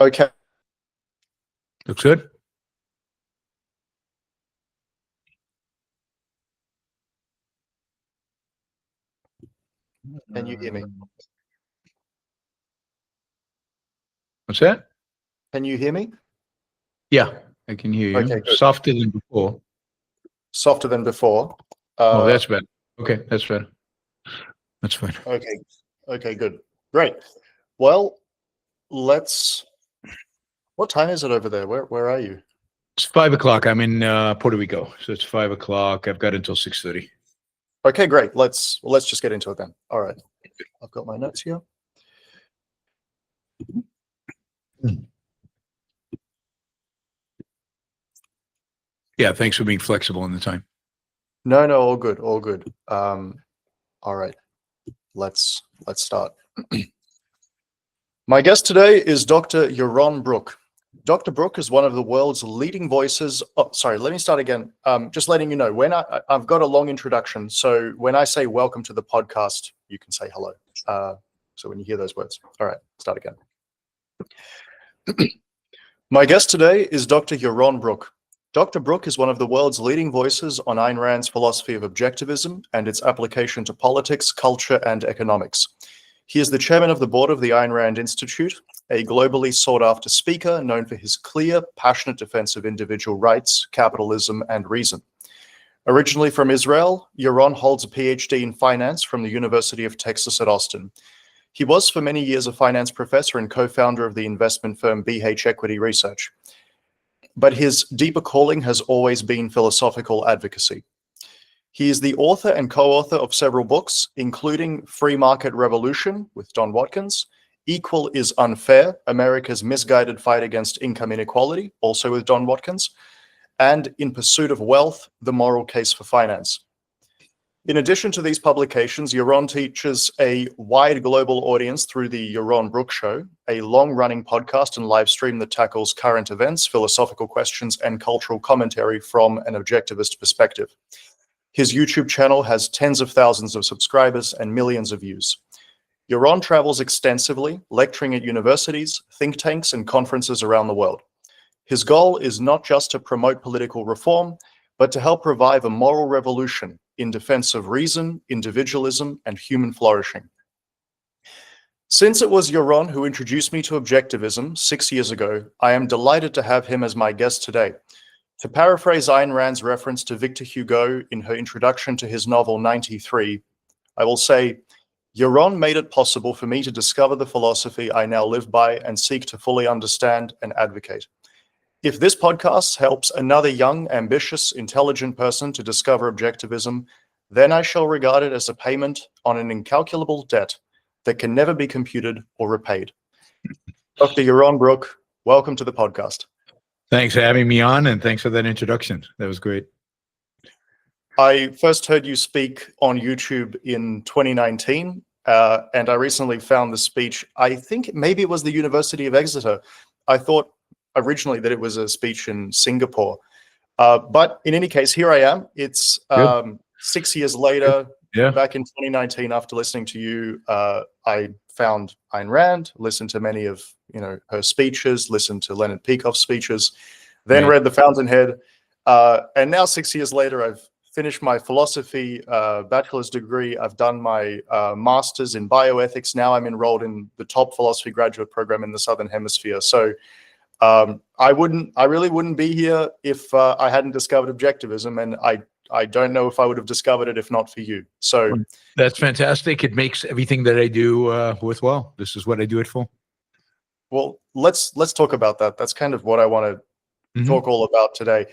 Okay. Looks good. Can you hear me? What's that? Can you hear me? Yeah, I can hear you. Okay, good. Softer than before. Softer than before. Oh, that's better. Okay, that's better. That's fine. Okay. Okay, good. Great. Well, what time is it over there? Where are you? It's 5 o'clock. I'm in Puerto Rico, so it's 5 o'clock. I've got until 6:30. Okay, great. Let's just get into it then. All right. I've got my notes here. Yeah, thanks for being flexible in the time. No, all good, all good. All right. Let's start. My guest today is Dr. Yaron Brook. Dr. Brook is one of the world's leading voices. Oh, sorry, let me start again. Just letting you know, when I've got a long introduction, so when I say welcome to the podcast, you can say hello. So when you hear those words. All right, start again. My guest today is Dr. Yaron Brook. Dr. Brook is one of the world's leading voices on Ayn Rand's philosophy of objectivism and its application to politics, culture, and economics. He is the chairman of the board of the Ayn Rand Institute, a globally sought-after speaker known for his clear, passionate defense of individual rights, capitalism, and reason. Originally from Israel, Yaron holds a PhD in finance from the University of Texas at Austin. He was for many years a finance professor and co-founder of the investment firm BH Equity Research. But his deeper calling has always been philosophical advocacy. He is the author and co-author of several books, including Free Market Revolution with Don Watkins, Equal is Unfair, America's Misguided Fight Against Income Inequality, also with Don Watkins, and In Pursuit of Wealth, The Moral Case for Finance. In addition to these publications, Yaron teaches a wide global audience through the Yaron Brook Show, a long-running podcast and live stream that tackles current events, philosophical questions, and cultural commentary from an objectivist perspective. His YouTube channel has tens of thousands of subscribers and millions of views. Yaron travels extensively, lecturing at universities, think tanks, and conferences around the world. His goal is not just to promote political reform, but to help revive a moral revolution in defense of reason, individualism, and human flourishing. Since it was Yaron who introduced me to objectivism 6 years ago, I am delighted to have him as my guest today. To paraphrase Ayn Rand's reference to Victor Hugo in her introduction to his novel 93, I will say, Yaron made it possible for me to discover the philosophy I now live by and seek to fully understand and advocate. If this podcast helps another young, ambitious, intelligent person to discover objectivism, then I shall regard it as a payment on an incalculable debt that can never be computed or repaid. Dr. Yaron Brook, welcome to the podcast. Thanks for having me on, and thanks for that introduction. That was great. I first heard you speak on YouTube in 2019, and I recently found the speech. I think maybe it was the University of Exeter. I thought originally that it was a speech in Singapore. But in any case, here I am. It's 6 years later, back in 2019, after listening to you, I found Ayn Rand, listened to many of her speeches, listened to Leonard Peikoff's speeches, then read The Fountainhead. And now 6 years later, I've finished my philosophy bachelor's degree. I've done my master's in bioethics. Now I'm enrolled in the top philosophy graduate program in the Southern Hemisphere. So I really wouldn't be here if I hadn't discovered objectivism, and I don't know if I would have discovered it if not for you. So that's fantastic. It makes everything that I do worthwhile. This is what I do it for. Well, let's talk about that. That's kind of what I want to talk all about today.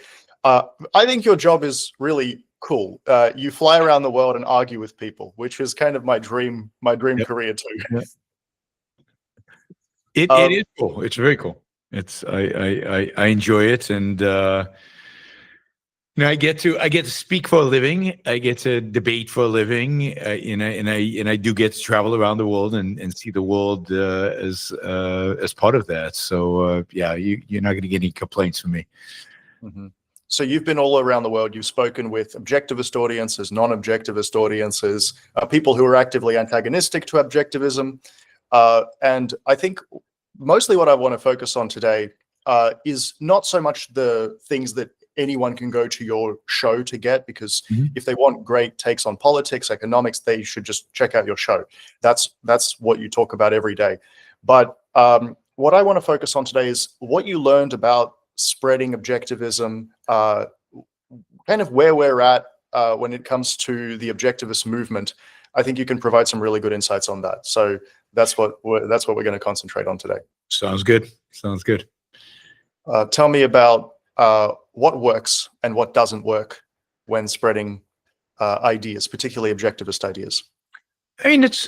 I think your job is really cool. You fly around the world and argue with people, which is kind of my dream career too. It is cool. It's very cool. I enjoy it, and I get to speak for a living. I get to debate for a living, and I do get to travel around the world and see the world as part of that. So you're not going to get any complaints from me. Mm-hmm. So you've been all around the world. You've spoken with objectivist audiences, non-objectivist audiences, people who are actively antagonistic to objectivism, and I think mostly what I want to focus on today is not so much the things that anyone can go to your show to get, because if they want great takes on politics, economics, they should just check out your show. That's what you talk about every day. But what I want to focus on today is what you learned about spreading objectivism, kind of where we're at when it comes to the objectivist movement. I think you can provide some really good insights on that. So that's what we're going to concentrate on today. Sounds good. Sounds good. Tell me about what works and what doesn't work when spreading ideas, particularly objectivist ideas. I mean, it's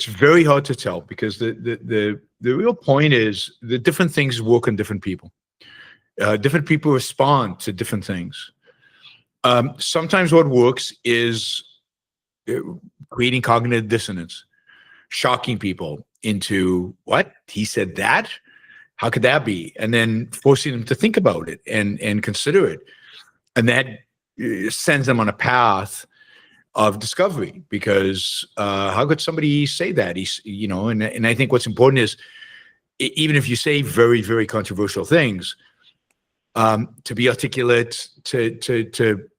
very hard to tell, because the real point is that different things work on different people. Different people respond to different things. Sometimes what works is creating cognitive dissonance, shocking people into, what? He said that? How could that be? And then forcing them to think about it and consider it. And that sends them on a path of discovery, because how could somebody say that? And I think what's important is, even if you say very, very controversial things, to be articulate, to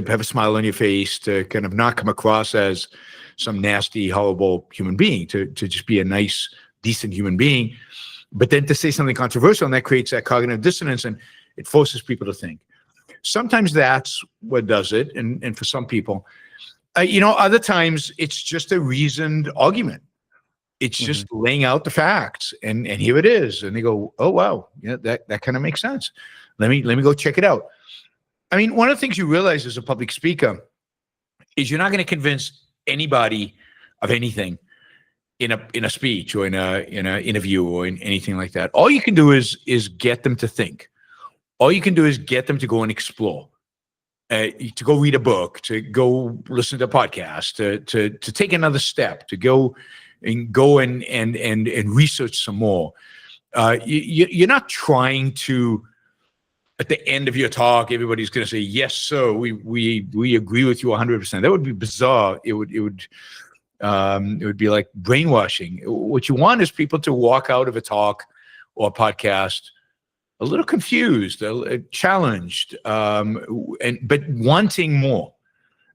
have a smile on your face, to kind of not come across as some nasty, horrible human being, to just be a nice, decent human being, but then to say something controversial, and that creates that cognitive dissonance, and it forces people to think. Sometimes that's what does it, and for some people, other times it's just a reasoned argument. It's just laying out the facts, and here it is, and they go, oh wow, yeah, that kind of makes sense. Let me go check it out. I mean, one of the things you realize as a public speaker is you're not going to convince anybody of anything in a speech or in a interview or in anything like that. All you can do is get them to think. All you can do is get them to go and explore, to go read a book, to go listen to a podcast, to take another step, to go and research some more. You're not trying to, at the end of your talk, everybody's going to say, yes, sir, we agree with you 100%. That would be bizarre. It would be like brainwashing. What you want is people to walk out of a talk or a podcast a little confused, challenged, but wanting more.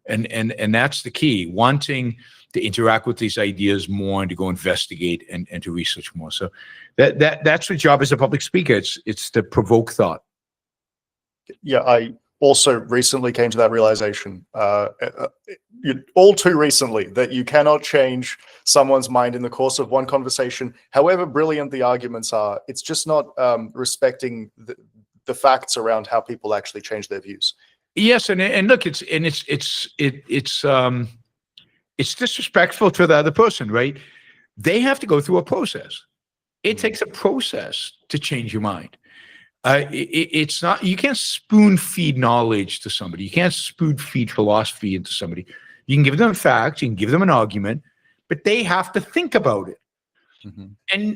And that's the key, wanting to interact with these ideas more and to go investigate and to research more. So that's your job as a public speaker. It's to provoke thought. Yeah, I also recently came to that realization, all too recently, that you cannot change someone's mind in the course of one conversation, however brilliant the arguments are. It's just not respecting the facts around how people actually change their views. Yes, and look, it's disrespectful to the other person, right? They have to go through a process. It takes a process to change your mind. It's not, you can't spoon feed knowledge to somebody. You can't spoon feed philosophy into somebody. You can give them facts, you can give them an argument, but they have to think about it. And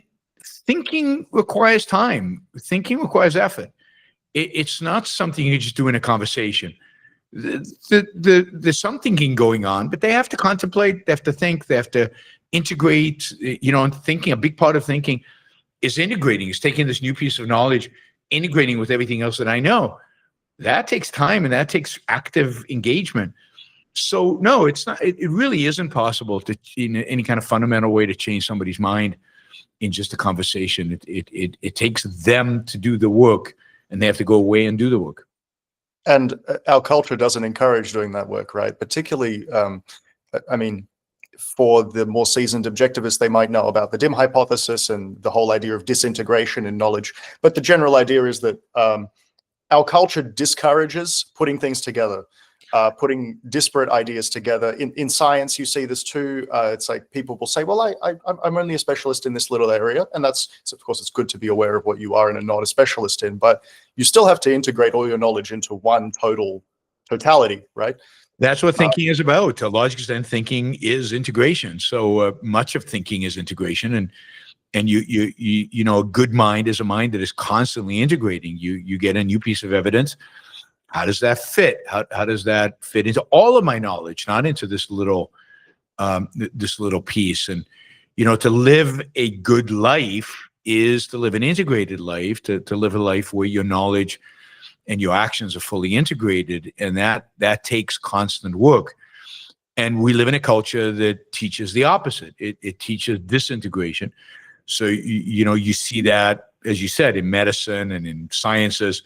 thinking requires time. Thinking requires effort. It's not something you just do in a conversation. There's some thinking going on, but they have to contemplate, they have to think, they have to integrate, and thinking, a big part of thinking is integrating, is taking this new piece of knowledge, integrating with everything else that I know. That takes time, and that takes active engagement. So no, it's not, it really isn't possible to, in any kind of fundamental way, to change somebody's mind in just a conversation. It takes them to do the work, and they have to go away and do the work. And our culture doesn't encourage doing that work, right? Particularly, I mean, for the more seasoned objectivists, they might know about the dim hypothesis and the whole idea of disintegration in knowledge. But the general idea is that our culture discourages putting things together, putting disparate ideas together. In science, you see this too. It's like people will say, well, I'm only a specialist in this little area. And of course, it's good to be aware of what you are and are not a specialist in, but you still have to integrate all your knowledge into one totality, right? That's what thinking is about. To a large extent, thinking is integration. So much of thinking is integration, and a good mind is a mind that is constantly integrating. You get a new piece of evidence. How does that fit? How does that fit into all of my knowledge, not into this little piece? And to live a good life is to live an integrated life, to live a life where your knowledge and your actions are fully integrated, and that takes constant work. And we live in a culture that teaches the opposite. It teaches disintegration. So you see that, as you said, in medicine and in sciences,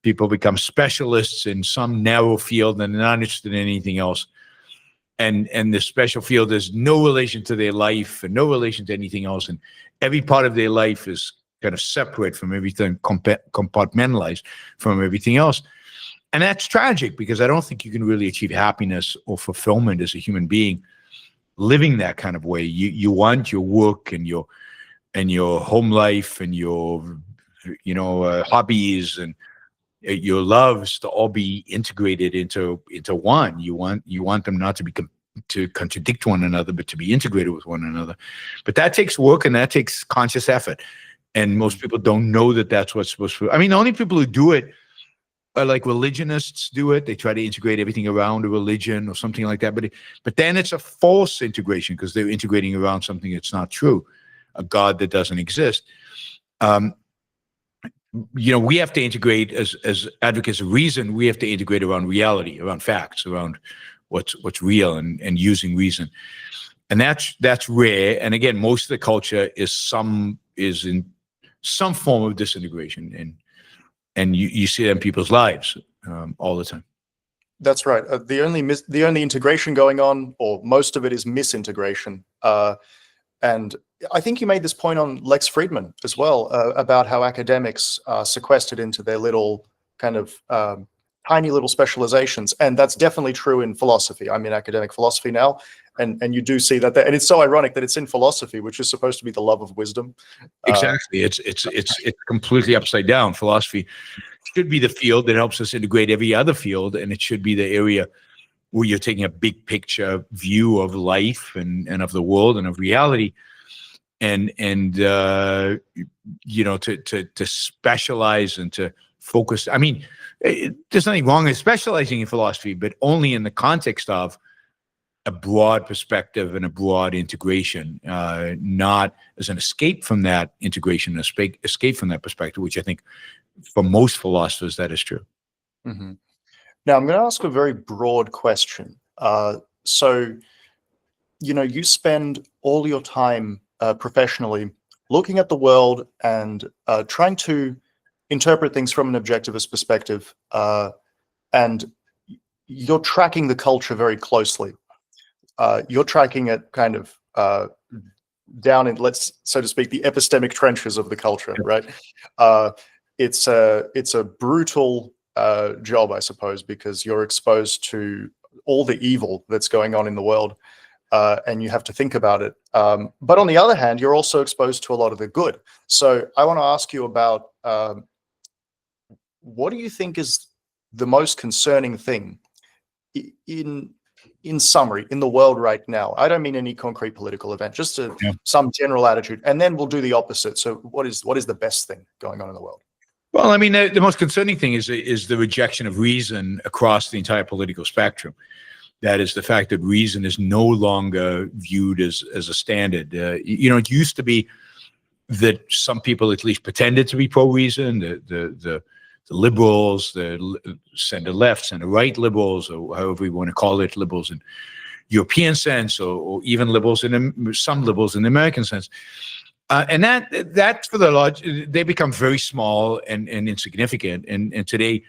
people become specialists in some narrow field and they're not interested in anything else. And the special field has no relation to their life and no relation to anything else. And every part of their life is kind of separate from everything, compartmentalized from everything else. And that's tragic, because I don't think you can really achieve happiness or fulfillment as a human being living that kind of way. You want your work and your home life and your hobbies and your loves to all be integrated into one. You want them not to be to contradict one another, but to be integrated with one another. But that takes work and that takes conscious effort. And most people don't know that that's what's supposed to. I mean, the only people who do it are like religionists do it. They try to integrate everything around a religion or something like that. But then it's a false integration, because they're integrating around something that's not true, a God that doesn't exist. We have to integrate as advocates of reason. We have to integrate around reality, around facts, around what's real, and using reason. And that's rare. And again, most of the culture is in some form of disintegration, and you see that in people's lives all the time. That's right. The only integration going on, or most of it, is misintegration. And I think you made this point on Lex Friedman as well, about how academics are sequestered into their little kind of tiny little specializations. And that's definitely true in philosophy. I'm in academic philosophy now, and you do see that and it's so ironic that it's in philosophy, which is supposed to be the love of wisdom. Exactly. It's completely upside down. Philosophy should be the field that helps us integrate every other field, and it should be the area where you're taking a big picture view of life and of the world and of reality, and to specialize and to focus. I mean, there's nothing wrong with specializing in philosophy, but only in the context of a broad perspective and a broad integration, not as an escape from that integration, escape from that perspective, which I think for most philosophers that is true. Mm-hmm. Now, I'm going to ask a very broad question. So, you spend all your time professionally looking at the world and trying to interpret things from an objectivist perspective, and you're tracking the culture very closely. You're tracking it kind of down in, so to speak, the epistemic trenches of the culture, right? It's a brutal job, I suppose, because you're exposed to all the evil that's going on in the world, and you have to think about it. But on the other hand, you're also exposed to a lot of the good. So I want to ask you about what do you think is the most concerning thing in summary in the world right now? I don't mean any concrete political event, just some general attitude, and then we'll do the opposite. So what is the best thing going on in the world? Well, I mean, the most concerning thing is the rejection of reason across the entire political spectrum. That is the fact that reason is no longer viewed as a standard. It used to be that some people at least pretended to be pro-reason, the liberals, the center left, center right liberals, or however you want to call it, liberals in European sense, or even liberals some liberals in the American sense. And that for the large, they become very small and insignificant. And today,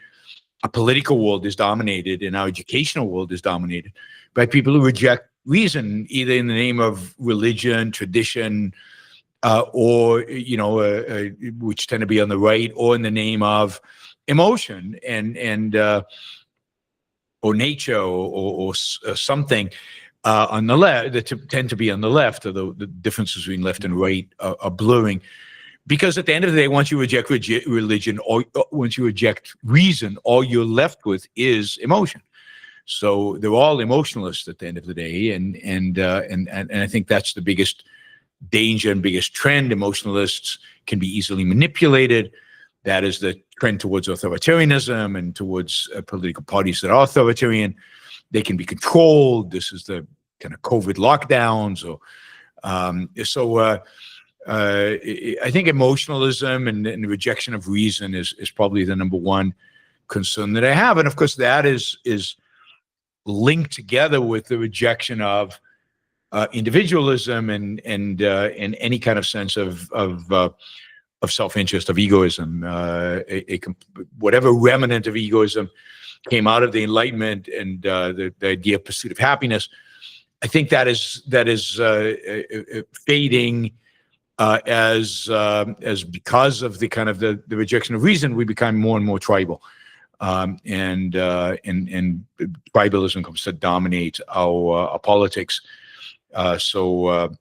our political world is dominated, and our educational world is dominated by people who reject reason, either in the name of religion, tradition, or which tend to be on the right, or in the name of emotion and or nature or something. On the left, that tend to be on the left, although the differences between left and right are blurring. Because at the end of the day, once you reject religion, or once you reject reason, all you're left with is emotion. So they're all emotionalists at the end of the day, and I think that's the biggest danger and biggest trend. Emotionalists can be easily manipulated. That is the trend towards authoritarianism and towards political parties that are authoritarian. They can be controlled. This is the kind of COVID lockdowns, or I think emotionalism and the rejection of reason is probably the number one concern that I have, and of course that is linked together with the rejection of individualism and any kind of sense of self-interest, of egoism, whatever remnant of egoism came out of the Enlightenment and the idea of pursuit of happiness. I think that is fading as because of the kind of the rejection of reason, we become more and more tribal, and tribalism comes to dominate our politics. So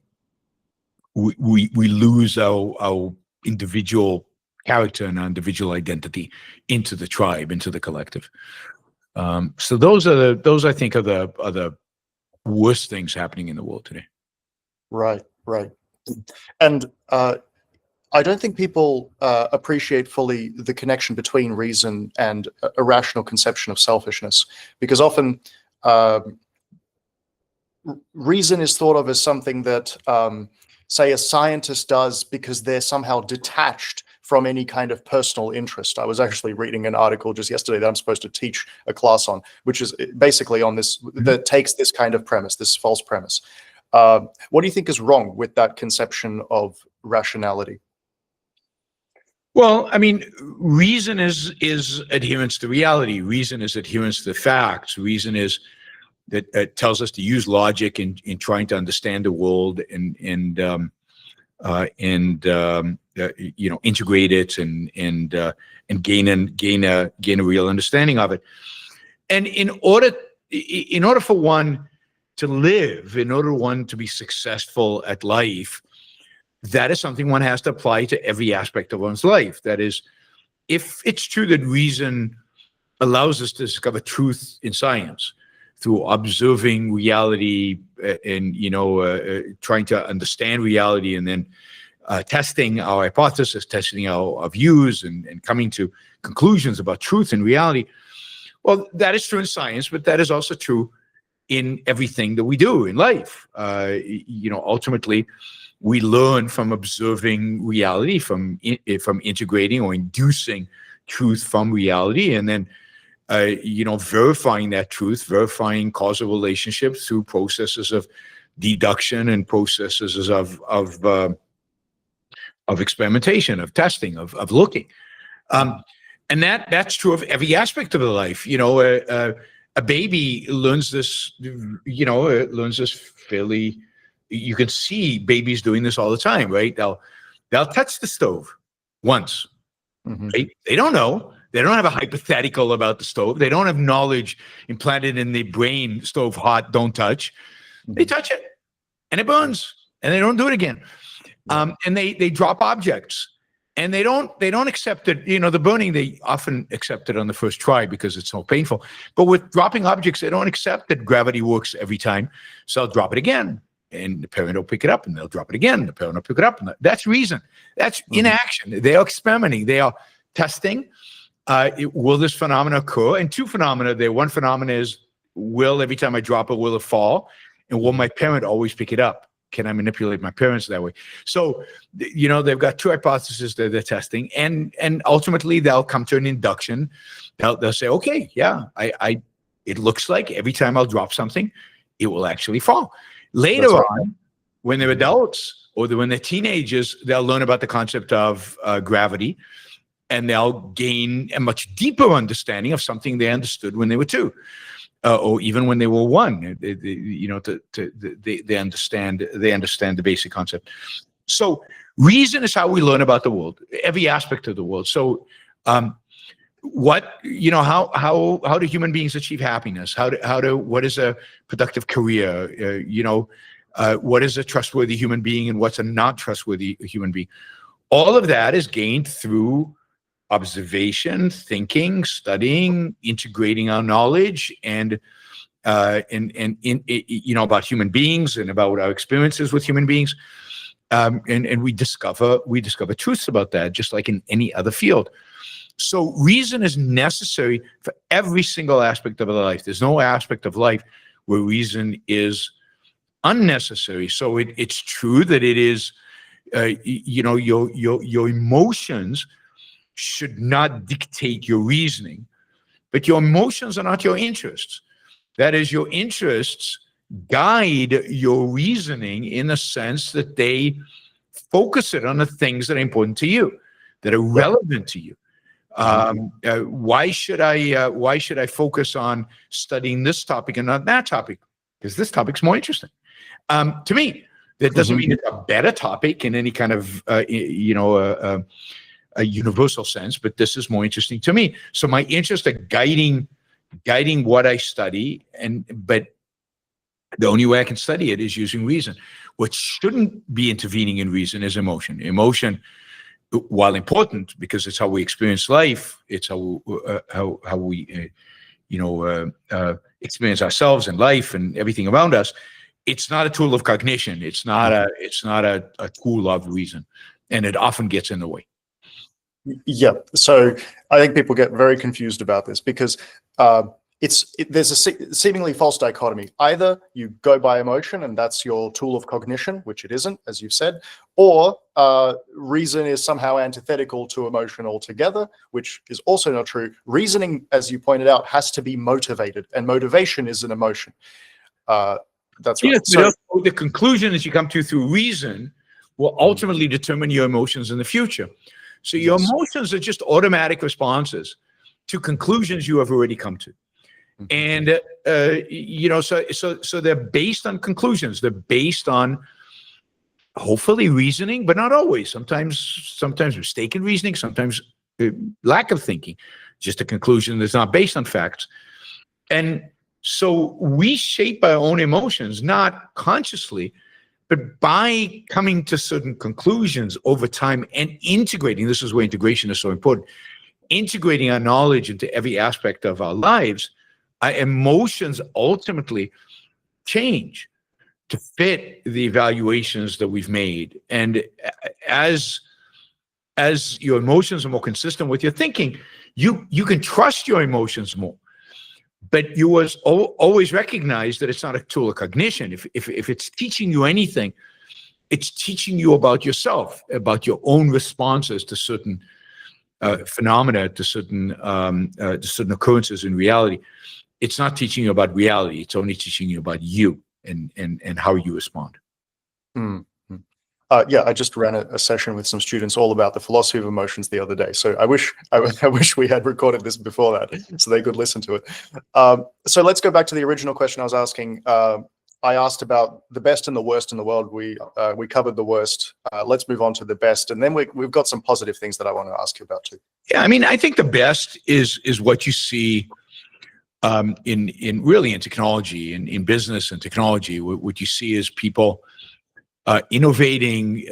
we lose our individual character and our individual identity into the tribe, into the collective. So those I think are the worst things happening in the world today. Right. And I don't think people appreciate fully the connection between reason and a rational conception of selfishness, because often reason is thought of as something that, say, a scientist does because they're somehow detached from any kind of personal interest. I was actually reading an article just yesterday that I'm supposed to teach a class on, which is basically on this, that takes this kind of premise, this false premise. What do you think is wrong with that conception of rationality? Well, I mean, reason is adherence to reality. Reason is adherence to the facts. Reason is that tells us to use logic in trying to understand the world and integrate it and gain a real understanding of it. And in order for one to live, in order for one to be successful at life, that is something one has to apply to every aspect of one's life. That is, if it's true that reason allows us to discover truth in science through observing reality and trying to understand reality, and then testing our hypothesis, testing our views, and coming to conclusions about truth and reality. Well, that is true in science, but that is also true in everything that we do in life. Ultimately, we learn from observing reality, from integrating or inducing truth from reality, and then verifying that truth, verifying causal relationships through processes of deduction and processes of experimentation, of testing, of looking. And that's true of every aspect of the life. A baby learns this, fairly, you can see babies doing this all the time, right? They'll touch the stove once, right? They don't know. They don't have a hypothetical about the stove. They don't have knowledge implanted in their brain, stove hot, don't touch. They touch it and it burns and they don't do it again. And they drop objects and they don't accept it. The burning, they often accept it on the first try because it's so painful. But with dropping objects, they don't accept that gravity works every time. So they'll drop it again and the parent will pick it up and they'll drop it again. The parent will pick it up. And that's reason. That's inaction. They are experimenting. They are testing. Will this phenomena occur? And two phenomena there. One phenomena is, will every time I drop it, will it fall? And will my parent always pick it up? Can I manipulate my parents that way? So, they've got two hypotheses that they're testing, and ultimately they'll come to an induction. They'll say, okay, yeah, it looks like every time I'll drop something, it will actually fall. Later on, when they're adults or when they're teenagers, they'll learn about the concept of gravity, and they'll gain a much deeper understanding of something they understood when they were two. Or even when they were one, they understand the basic concept. So reason is how we learn about the world, every aspect of the world. So how do human beings achieve happiness? What is a productive career? What is a trustworthy human being and what's a not trustworthy human being? All of that is gained through observation, thinking, studying, integrating our knowledge, and about human beings and about our experiences with human beings, and we discover truths about that, just like in any other field. So reason is necessary for every single aspect of our life. There's no aspect of life where reason is unnecessary. So it's true that it is, your emotions should not dictate your reasoning, but your emotions are not your interests. That is, your interests guide your reasoning in a sense that they focus it on the things that are important to you, that are relevant to you. Why should I focus on studying this topic and not that topic? Because this topic's more interesting to me. That doesn't mean it's a better topic in any kind of a universal sense, but this is more interesting to me. So my interests are guiding what I study, but the only way I can study it is using reason. What shouldn't be intervening in reason is emotion. Emotion, while important because it's how we experience life, it's how we experience ourselves and life and everything around us. It's not a tool of cognition. It's not a tool of reason, and it often gets in the way. Yeah. So I think people get very confused about this because there's a seemingly false dichotomy. Either you go by emotion and that's your tool of cognition, which it isn't, as you've said, or reason is somehow antithetical to emotion altogether, which is also not true. Reasoning, as you pointed out, has to be motivated, and motivation is an emotion. That's right. Yes, so the conclusion that you come to through reason will ultimately determine your emotions in the future. So your emotions are just automatic responses to conclusions you have already come to. And, so they're based on conclusions. They're based on hopefully reasoning, but not always. Sometimes mistaken reasoning, sometimes lack of thinking, just a conclusion that's not based on facts. And so we shape our own emotions, not consciously, but by coming to certain conclusions over time and integrating. This is where integration is so important. Integrating our knowledge into every aspect of our lives, our emotions ultimately change to fit the evaluations that we've made. And as your emotions are more consistent with your thinking, you can trust your emotions more. But you always recognize that it's not a tool of cognition. If it's teaching you anything, it's teaching you about yourself, about your own responses to certain phenomena, to certain occurrences in reality. It's not teaching you about reality. It's only teaching you about you and how you respond. Yeah, I just ran a session with some students all about the philosophy of emotions the other day. So I wish we had recorded this before that so they could listen to it. So let's go back to the original question I was asking. I asked about the best and the worst in the world. We covered the worst. Let's move on to the best, and then we've got some positive things that I want to ask you about too. Yeah, I mean, I think the best is what you see in technology, in business and technology. What you see is people innovating,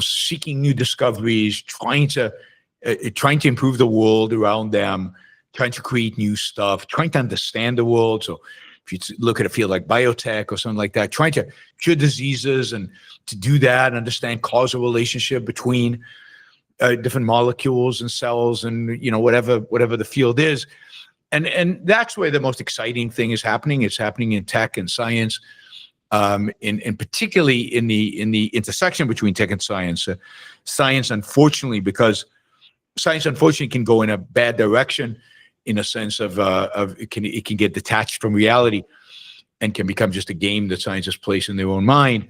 seeking new discoveries, trying to improve the world around them, trying to create new stuff, trying to understand the world. So if you look at a field like biotech or something like that, trying to cure diseases, and to do that, understand causal relationship between different molecules and cells, and whatever the field is. And that's where the most exciting thing is happening. It's happening in tech and science. And particularly in the intersection between tech and science. Science, unfortunately, because science unfortunately can go in a bad direction, in a sense of it can get detached from reality and can become just a game that scientists place in their own mind.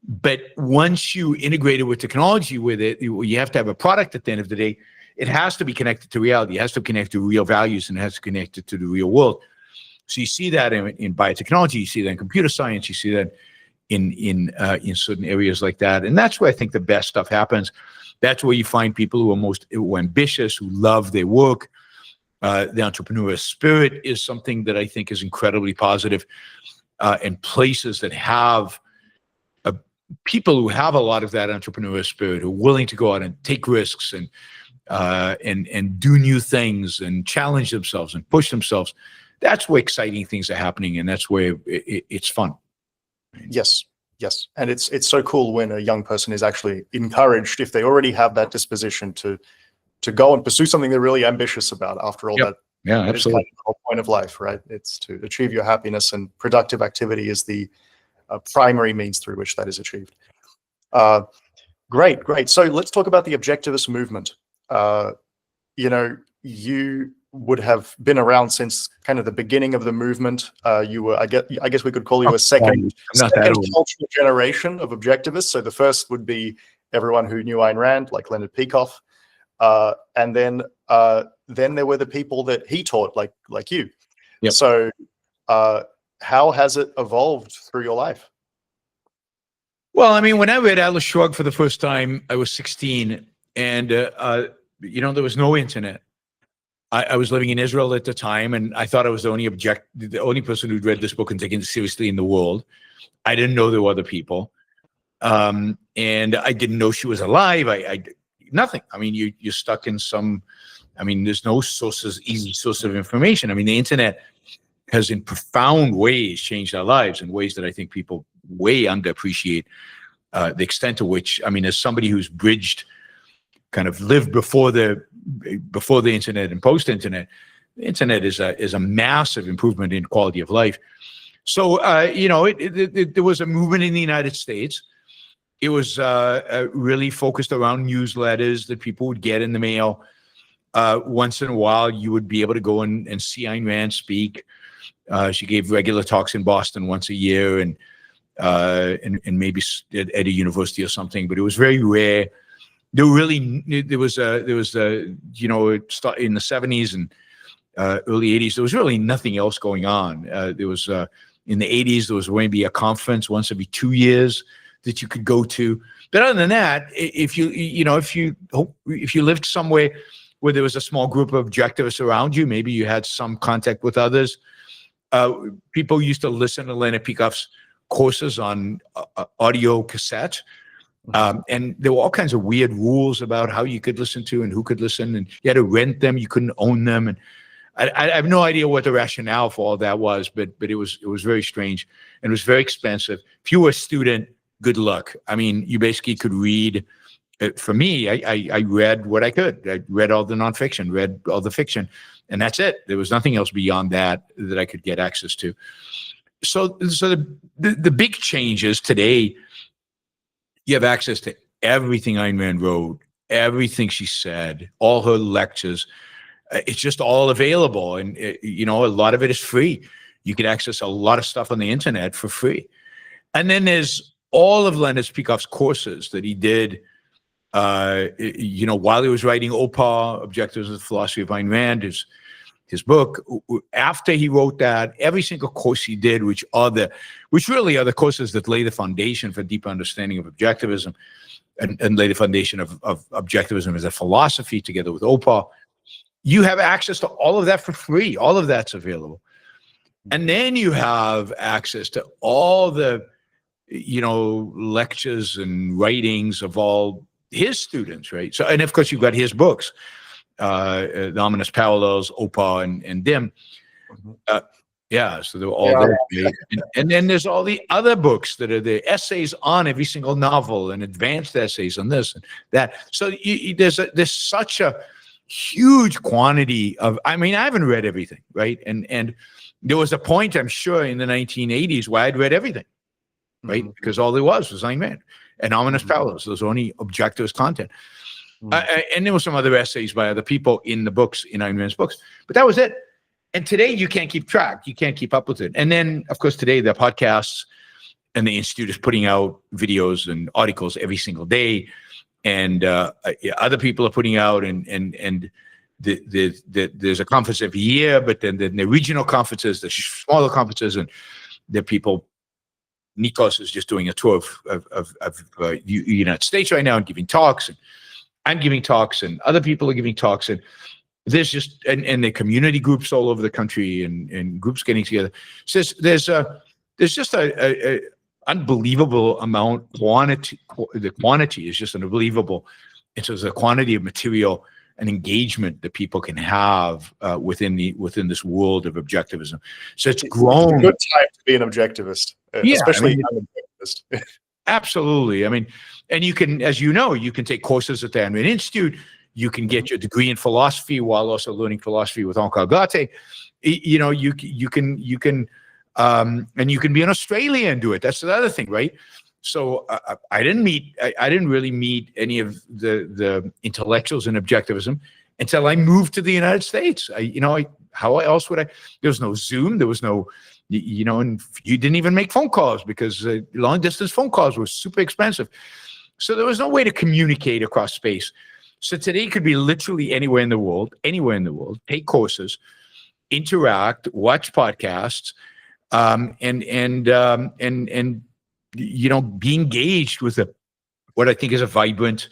But once you integrate it with technology, with it, you have to have a product at the end of the day. It has to be connected to reality. It has to connect to real values, and it has to connect it to the real world. So you see that in biotechnology, you see that in computer science, you see that in certain areas like that, and that's where I think the best stuff happens. That's where you find people who are ambitious, who love their work. The entrepreneurial spirit is something that I think is incredibly positive, and places that have people who have a lot of that entrepreneurial spirit, who are willing to go out and take risks and do new things and challenge themselves and push themselves. That's where exciting things are happening, and that's where it's fun. Yes, and it's so cool when a young person is actually encouraged, if they already have that disposition, to go and pursue something they're really ambitious about. After all, Yep. that absolutely, is kind of the whole point of life, right? It's to achieve your happiness, and productive activity is the primary means through which that is achieved. Great. So let's talk about the objectivist movement. You would have been around since kind of the beginning of the movement. You were, I guess we could call you a second cultural generation of objectivists. So the first would be everyone who knew Ayn Rand, like Leonard Peikoff. And then there were the people that he taught, like you. Yep. So how has it evolved through your life? Well, I mean, when I read Atlas Shrugged for the first time, I was 16, and there was no internet. I was living in Israel at the time, and I thought I was the only person who'd read this book and taken it seriously in the world. I didn't know there were other people, and I didn't know she was alive. Nothing. I mean, you're stuck in some. I mean, there's no easy source of information. I mean, the internet has in profound ways changed our lives in ways that I think people way underappreciate the extent to which, I mean, as somebody who's kind of lived before the internet and post-internet, the internet is a massive improvement in quality of life. So, there was a movement in the United States. It was really focused around newsletters that people would get in the mail. Once in a while, you would be able to go and see Ayn Rand speak. She gave regular talks in Boston once a year, and maybe at a university or something. But it was very rare. There was in the 70s and early 80s. There was really nothing else going on. There was in the 80s. There was maybe a conference once every 2 years that you could go to. But other than that, if you lived somewhere where there was a small group of objectivists around you, maybe you had some contact with others. People used to listen to Leonard Peikoff's courses on audio cassette. And there were all kinds of weird rules about how you could listen to and who could listen, and you had to rent them, you couldn't own them. And I have no idea what the rationale for all that was, but it was very strange, and it was very expensive. If you were a student, good luck. I mean, you basically could read. For me, I read what I could. I read all the nonfiction, read all the fiction, and that's it. There was nothing else beyond that I could get access to. So the big changes today, you have access to everything Ayn Rand wrote, everything she said, all her lectures. It's just all available, and a lot of it is free. You can access a lot of stuff on the internet for free. And then there's all of Leonard Peikoff's courses that he did. While he was writing OPA, Objectivism, the Philosophy of Ayn Rand, his book. After he wrote that, every single course he did, which really are the courses that lay the foundation for deeper understanding of objectivism, and lay the foundation of objectivism as a philosophy together with OPA, you have access to all of that for free. All of that's available. And then you have access to all the, lectures and writings of all his students, right? So, and of course, you've got his books, The Ominous Parallels, OPA, and DIM. So they're all there. And then there's all the other books that are the essays on every single novel and advanced essays on this and that. So there's such a huge quantity of. I mean, I haven't read everything, right? And there was a point, I'm sure, in the 1980s where I'd read everything, right? Because all there was Ayn Rand and Ominous Parallels. There was only objectivist content. And there were some other essays by other people in the books, in Ayn Rand's books. But that was it. And today you can't keep track. You can't keep up with it. And then, of course, today the podcasts and the Institute is putting out videos and articles every single day. And other people are putting out, and there's a conference every year, but then the regional conferences, the smaller conferences, and the people. Nikos is just doing a tour of the United States right now and giving talks, and I'm giving talks, and other people are giving talks, and there's just and the community groups all over the country and groups getting together. So there's just a unbelievable amount quantity. The quantity is just unbelievable. And so there's a quantity of material and engagement that people can have within this world of objectivism. So it's grown. It's a good time to be an objectivist, especially an objectivist. Absolutely. I mean, and you can, as you know, you can take courses at the Ayn Rand Institute. You can get your degree in philosophy while also learning philosophy with Ankar Gate. You can And you can be in Australia and do it. That's the other thing, right? So I didn't really meet any of the intellectuals in objectivism until I moved to the United States. How else would I? There was no Zoom. There was no, and you didn't even make phone calls because long distance phone calls were super expensive. So there was no way to communicate across space. So today could be literally anywhere in the world, take courses, interact, watch podcasts, and be engaged with what I think is a vibrant,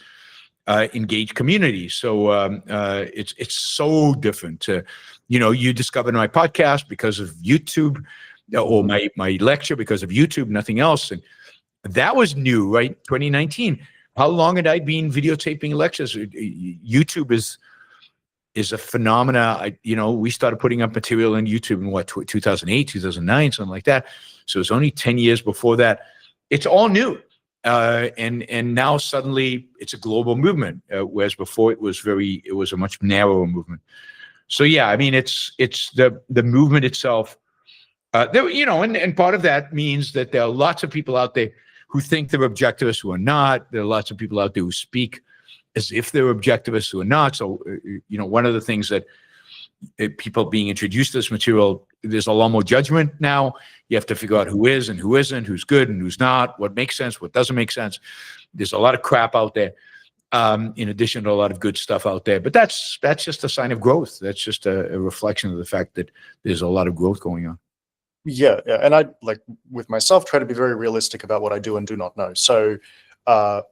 engaged community. So it's so different. You discovered my podcast because of YouTube, or my lecture because of YouTube, nothing else. And that was new, right? 2019. How long had I been videotaping lectures? YouTube is a phenomena. We started putting up material in YouTube in 2008, 2009, something like that. So it's only 10 years before that. It's all new. And now suddenly it's a global movement, whereas before it was a much narrower movement. So yeah, I mean, it's the movement itself. And part of that means that there are lots of people out there who think they're objectivists who are not. There are lots of people out there who speak as if they're objectivists who are not. So, one of the things that people being introduced to this material, there's a lot more judgment now. You have to figure out who is and who isn't, who's good and who's not, what makes sense, what doesn't make sense. There's a lot of crap out there, in addition to a lot of good stuff out there. But that's just a sign of growth. That's just a reflection of the fact that there's a lot of growth going on. Yeah. And I, like with myself, try to be very realistic about what I do and do not know. So, I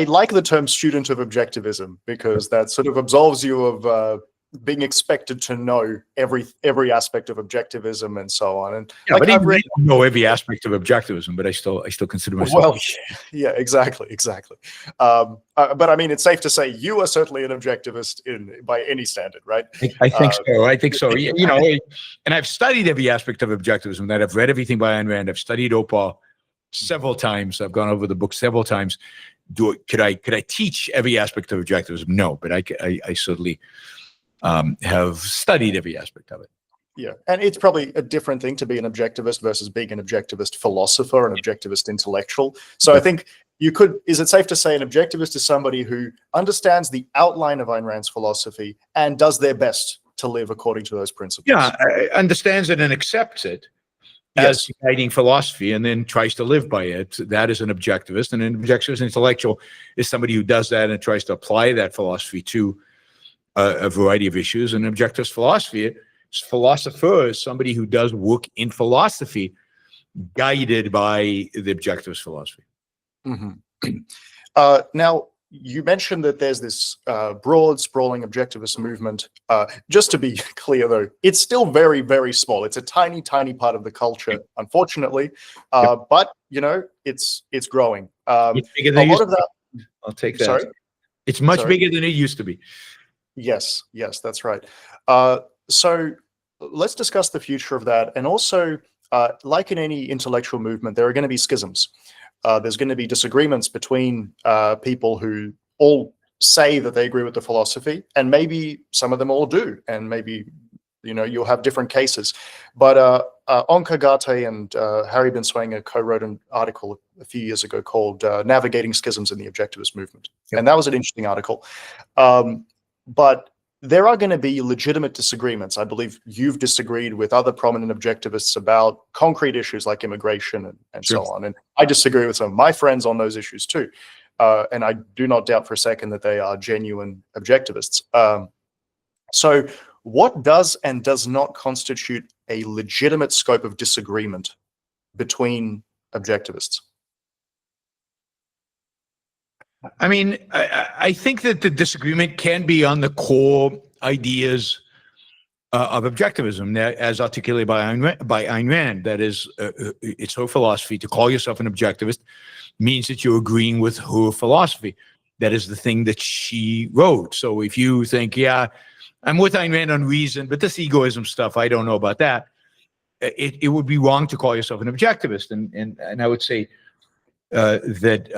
like the term student of objectivism because that sort of absolves you of being expected to know every aspect of objectivism and so on. And but I don't know every aspect of objectivism, but I still consider myself. Well, yeah, exactly. But I mean, it's safe to say you are certainly an objectivist by any standard, right? I think so. And I've studied every aspect of objectivism. That I've read everything by Ayn Rand. I've studied Opa several times. I've gone over the book several times. Could I teach every aspect of objectivism? No, but I certainly have studied every aspect of it. Yeah, and it's probably a different thing to be an objectivist versus being an objectivist philosopher, an objectivist intellectual. So I think is it safe to say an objectivist is somebody who understands the outline of Ayn Rand's philosophy and does their best to live according to those principles? Yeah, understands it and accepts it as guiding philosophy and then tries to live by it. That is an objectivist. And an objectivist intellectual is somebody who does that and tries to apply that philosophy to a variety of issues. And objectivist philosopher is somebody who does work in philosophy guided by the objectivist philosophy. Mm-hmm. Now, you mentioned that there's this broad, sprawling objectivist movement. Just to be clear, though, it's still very, very small. It's a tiny, tiny part of the culture, unfortunately. But, it's growing. It's bigger than I'll take that. Sorry? It's much bigger than it used to be. Yes, that's right. So let's discuss the future of that. And also, like in any intellectual movement, there are going to be schisms. There's going to be disagreements between people who all say that they agree with the philosophy, and maybe some of them all do, and maybe you'll have different cases. But Onkar Ghate and Harry Binswanger co-wrote an article a few years ago called "Navigating Schisms in the Objectivist Movement," and that was an interesting article. But there are going to be legitimate disagreements. I believe you've disagreed with other prominent objectivists about concrete issues like immigration and so on. And I disagree with some of my friends on those issues too. And I do not doubt for a second that they are genuine objectivists. So what does and does not constitute a legitimate scope of disagreement between objectivists? I mean, I think that the disagreement can be on the core ideas of objectivism, as articulated by Ayn Rand. That is, it's her philosophy. To call yourself an objectivist means that you're agreeing with her philosophy. That is the thing that she wrote. So if you think, yeah, I'm with Ayn Rand on reason, but this egoism stuff, I don't know about that, it would be wrong to call yourself an objectivist. And I would say, that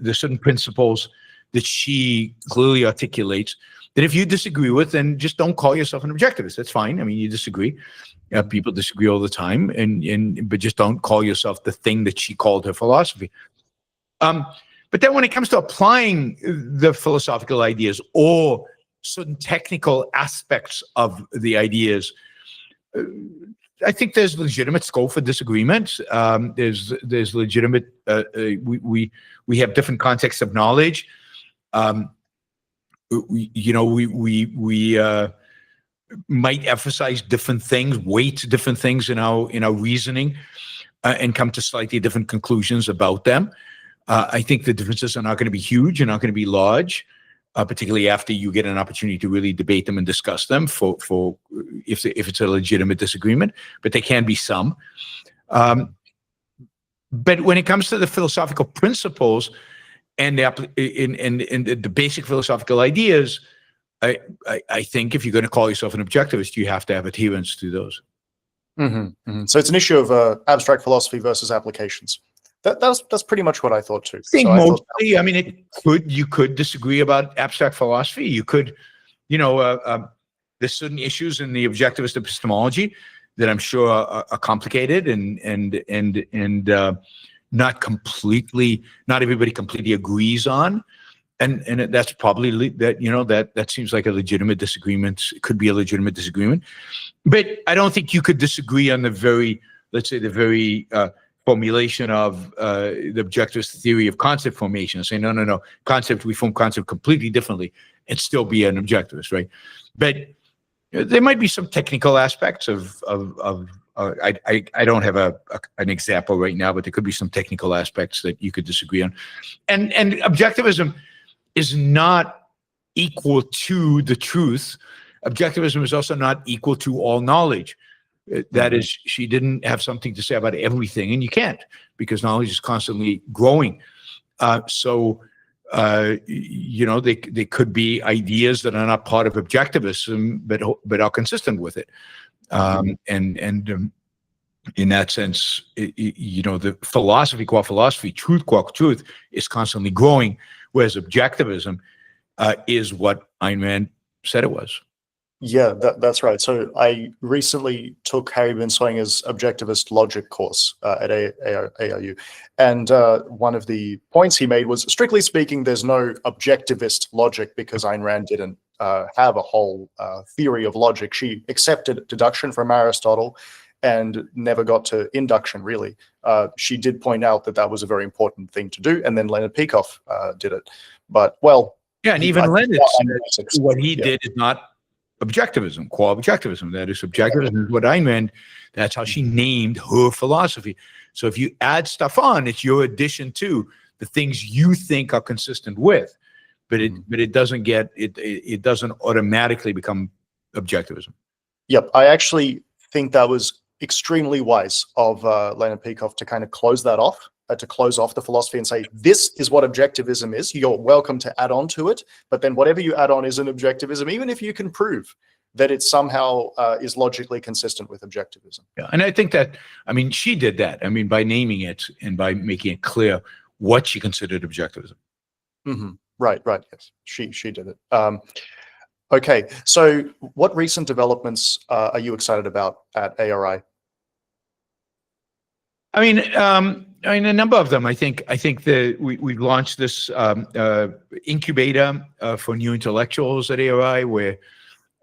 there's certain principles that she clearly articulates that if you disagree with, then just don't call yourself an objectivist. That's fine. I mean, you disagree. People disagree all the time, but just don't call yourself the thing that she called her philosophy. But then when it comes to applying the philosophical ideas or certain technical aspects of the ideas, I think there's legitimate scope for disagreement. There's legitimate. We have different contexts of knowledge. We might emphasize different things, weight different things in our reasoning, and come to slightly different conclusions about them. I think the differences are not going to be huge and not going to be large, particularly after you get an opportunity to really debate them and discuss them for if it's a legitimate disagreement. But there can be some. But when it comes to the philosophical principles and the basic philosophical ideas, I think if you're going to call yourself an objectivist, you have to have adherence to those. So it's an issue of abstract philosophy versus applications. That's pretty much what I thought too. I think mostly, I mean, you could disagree about abstract philosophy. You could, there's certain issues in the objectivist epistemology that I'm sure are complicated and not everybody completely agrees on. And that's probably that seems like a legitimate disagreement. It could be a legitimate disagreement, but I don't think you could disagree on the very formulation of the objectivist theory of concept formation and say, no, we form concept completely differently and still be an objectivist, right? But there might be some technical aspects of I don't have an example right now, but there could be some technical aspects that you could disagree on. And objectivism is not equal to the truth. Objectivism is also not equal to all knowledge. That is, she didn't have something to say about everything, and you can't, because knowledge is constantly growing. So they could be ideas that are not part of objectivism, but are consistent with it. And in that sense, the philosophy, qua philosophy, truth, qua truth, is constantly growing, whereas objectivism is what Ayn Rand said it was. Yeah, that's right. So I recently took Harry Binswanger's objectivist logic course at ARU. And one of the points he made was, strictly speaking, there's no objectivist logic because Ayn Rand didn't have a whole theory of logic. She accepted deduction from Aristotle and never got to induction, really. She did point out that was a very important thing to do, and then Leonard Peikoff did it. But, well... Yeah, and even Leonard said what he did is not objectivism, qua objectivism. That is, objectivism is what Ayn Rand, that's how she named her philosophy. So if you add stuff on, it's your addition to the things you think are consistent with, but it doesn't automatically become objectivism. Yep, I actually think that was extremely wise of Leonard Peikoff to kind of close that off, to close off the philosophy and say, this is what objectivism is. You're welcome to add on to it, but then whatever you add on is an objectivism, even if you can prove that it somehow is logically consistent with objectivism. Yeah, and I think that, she did that. By naming it and by making it clear what she considered objectivism. Right, yes, she did it. Okay, so what recent developments are you excited about at ARI? A number of them. I think that we've launched this incubator for new intellectuals at ARI, where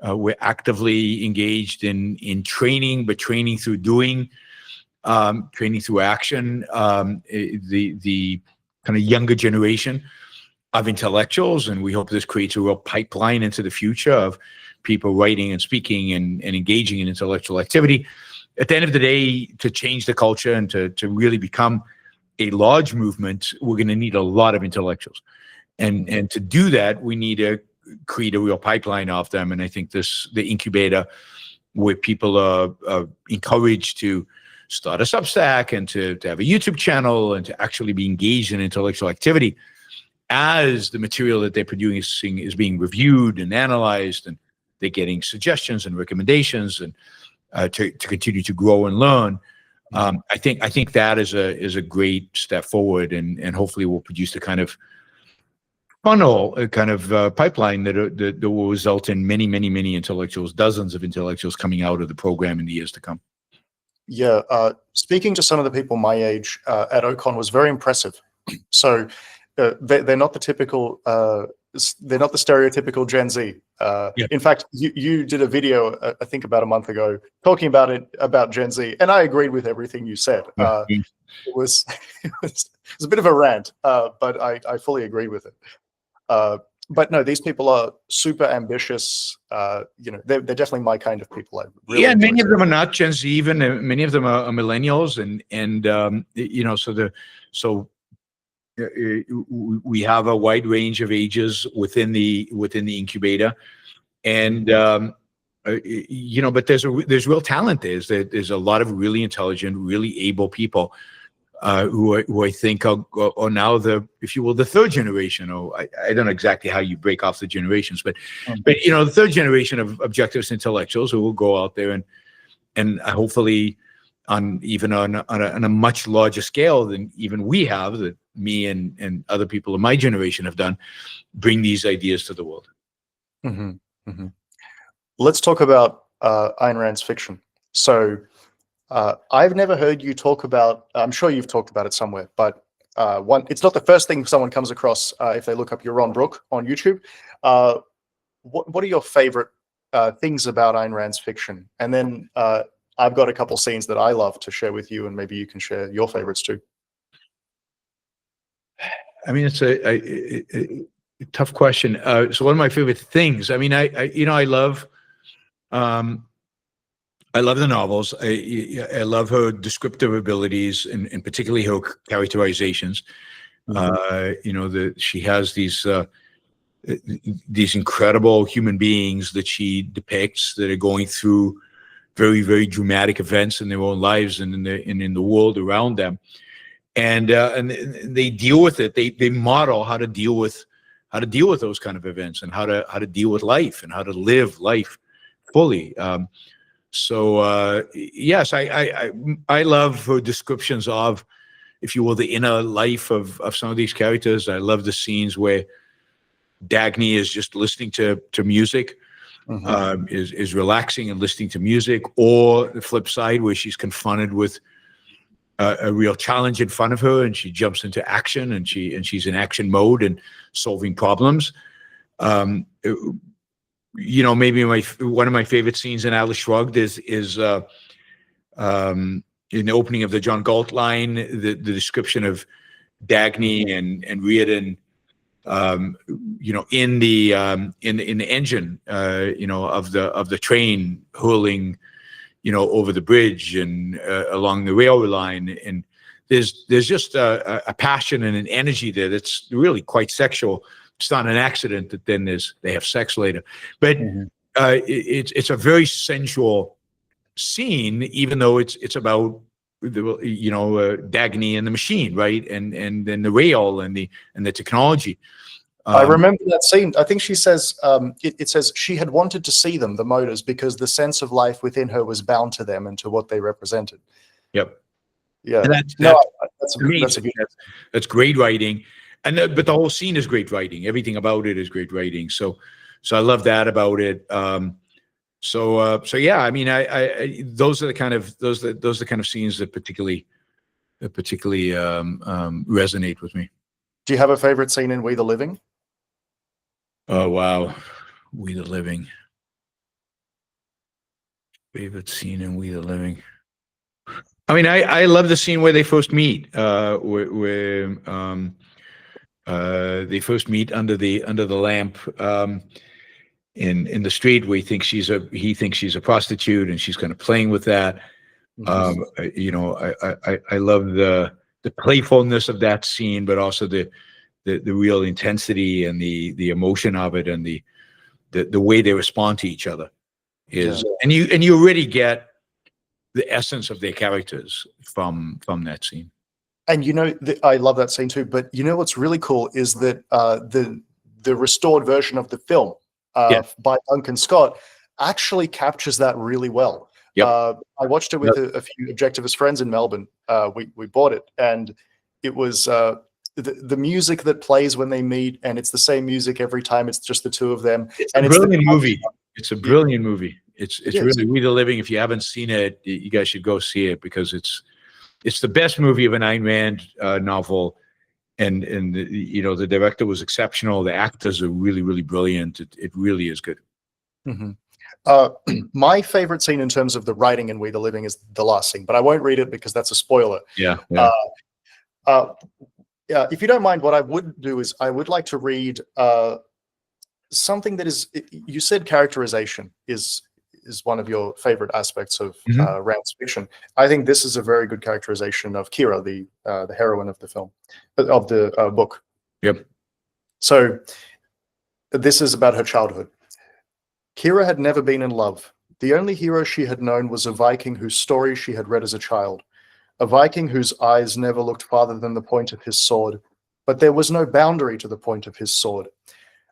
we're actively engaged in training, but training through doing, training through action. The kind of younger generation of intellectuals, and we hope this creates a real pipeline into the future of people writing and speaking and engaging in intellectual activity. At the end of the day, to change the culture and to really become a large movement, we're going to need a lot of intellectuals. And to do that, we need to create a real pipeline of them. And I think the incubator, where people are encouraged to start a Substack and to have a YouTube channel and to actually be engaged in intellectual activity as the material that they're producing is being reviewed and analyzed, and they're getting suggestions and recommendations and to continue to grow and learn. I think that is a great step forward, and hopefully will produce the kind of funnel, a kind of pipeline that will result in many, many, many intellectuals, dozens of intellectuals coming out of the program in the years to come. Yeah, speaking to some of the people my age at Ocon was very impressive. So they're not the typical, they're not the stereotypical Gen Z. In fact, you did a video, I think about a month ago, talking about Gen Z, and I agreed with everything you said. It was a bit of a rant, but I fully agreed with it. But no, these people are super ambitious. They're definitely my kind of people. I really and many of them are not Gen Z. Even many of them are millennials, and so we have a wide range of ages within the incubator, and but there's real talent. There's a lot of really intelligent, really able people. Who I think are now if you will, the third generation. Or I don't know exactly how you break off the generations, but the third generation of objectivist intellectuals who will go out there and hopefully on a much larger scale than even we have, that me and other people of my generation have done, bring these ideas to the world. Mm-hmm. Mm-hmm. Let's talk about Ayn Rand's fiction. So. I've never heard you talk about, I'm sure you've talked about it somewhere, but it's not the first thing someone comes across if they look up Yaron Brook on YouTube. What are your favorite things about Ayn Rand's fiction? And then I've got a couple scenes that I love to share with you, and maybe you can share your favorites too. I mean, it's a tough question. So one of my favorite things, I mean, I love the novels. I love her descriptive abilities, and particularly her characterizations. She has these incredible human beings that she depicts that are going through very, very dramatic events in their own lives and in the world around them, and they deal with it. They model how to deal with those kind of events, and how to deal with life, and how to live life fully. So yes, I love her descriptions of, if you will, the inner life of some of these characters. I love the scenes where Dagny is just listening to music, is relaxing and listening to music, or the flip side where she's confronted with a real challenge in front of her, and she jumps into action, and she's in action mode and solving problems. Maybe one of my favorite scenes in Atlas Shrugged is in the opening of the John Galt line, the description of Dagny and Reardon, in the engine, of the train hurling, over the bridge and along the railway line, and there's just a passion and an energy there that's really quite sexual. It's not an accident that then they have sex later, but it's a very sensual scene, even though it's about Dagny and the machine, right, and then the rail and the technology. I remember that scene. I think she says it says she had wanted to see them, the motors, because the sense of life within her was bound to them and to what they represented. Yep. Yeah. That's great writing. But the whole scene is great writing. Everything about it is great writing. So I love that about it. So yeah, I mean, those are the kind of scenes that particularly resonate with me. Do you have a favorite scene in We the Living? Oh wow, We the Living. Favorite scene in We the Living. I mean, I love the scene where they first meet. Where they first meet under the lamp in the street, where he thinks she's a prostitute, and she's kind of playing with that. I love the playfulness of that scene, but also the real intensity and the emotion of it, and the way they respond to each other is, and you already get the essence of their characters from that scene. And I love that scene too. But what's really cool is that the restored version of the film by Duncan Scott actually captures that really well. Yep. I watched it with a few Objectivist friends in Melbourne. We bought it, and it was the music that plays when they meet, and it's the same music every time. It's just the two of them. It's and a brilliant movie. It's a brilliant movie. It's really We the Living. If you haven't seen it, you guys should go see it, because it's the best movie of an Ayn Rand novel. And the director was exceptional. The actors are really, really brilliant. It really is good. My favorite scene in terms of the writing in We the Living is the last scene, but I won't read it because that's a spoiler. Yeah. If you don't mind, what I would do is I would like to read something that is, you said characterization is one of your favorite aspects of Rand's fiction. I think this is a very good characterization of Kira, the heroine of the film, of the book. Yep. So this is about her childhood. Kira had never been in love. The only hero she had known was a Viking whose story she had read as a child. A Viking whose eyes never looked farther than the point of his sword, but there was no boundary to the point of his sword.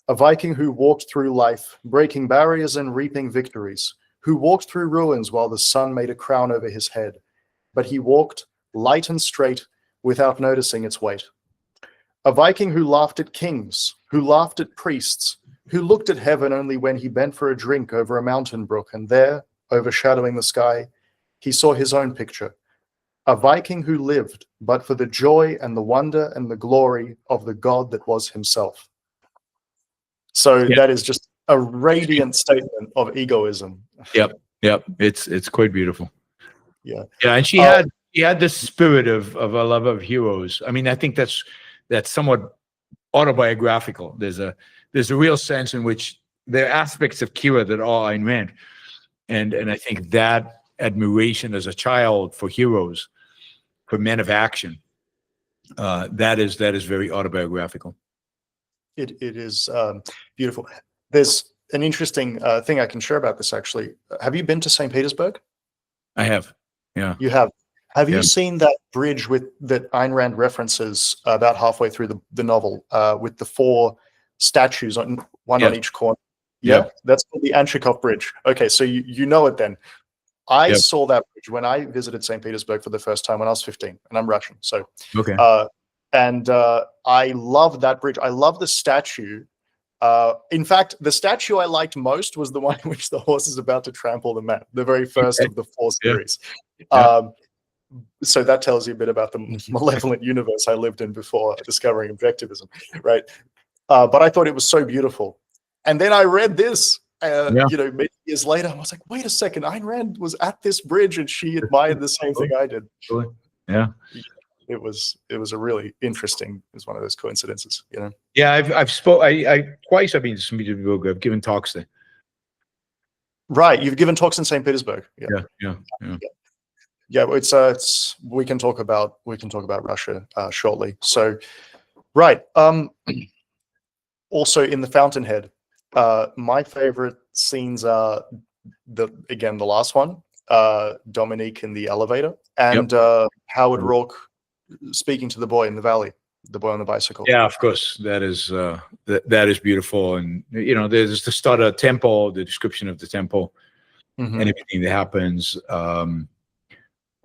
A Viking who walked through life, breaking barriers and reaping victories, who walked through ruins while the sun made a crown over his head, but he walked light and straight without noticing its weight. A Viking who laughed at kings, who laughed at priests, who looked at heaven only when he bent for a drink over a mountain brook, and there, overshadowing the sky, he saw his own picture. A Viking who lived but for the joy and the wonder and the glory of the God that was himself. So that is just a radiant statement of egoism. Yep. It's quite beautiful. Yeah. And she had this spirit of a love of heroes. I mean, I think that's somewhat autobiographical. There's a real sense in which there are aspects of Kira that are Ayn Rand, and I think that admiration as a child for heroes, for men of action, that is very autobiographical. It is beautiful. There's an interesting thing I can share about this, actually. Have you been to St. Petersburg? I have. Yeah. You have. Have you seen that bridge that Ayn Rand references about halfway through the novel, with the 4 statues, on each corner? Yeah. That's called the Anchikov Bridge. Okay, so you know it then. I saw that bridge when I visited St. Petersburg for the first time when I was 15, and I'm Russian. So, I love that bridge. I love the statue. In fact, the statue I liked most was the one in which the horse is about to trample the man, the very first of the 4 series. So that tells you a bit about the malevolent universe I lived in before discovering Objectivism, right? But I thought it was so beautiful. And then I read this, many years later, I was like, wait a second, Ayn Rand was at this bridge and she admired the same thing I did. Yeah. It was a really interesting, it was one of those coincidences, you know? Yeah, I've twice I've been to St. Petersburg. I've given talks there. Right, you've given talks in St. Petersburg. Yeah, it's we can talk about Russia shortly. So, right. Also in the Fountainhead, my favorite scenes are the last one, Dominique in the elevator, and Howard Rourke speaking to the boy in the valley, the boy on the bicycle. Yeah, of course, that is beautiful, and there's the start of temple, the description of the temple, and everything that happens.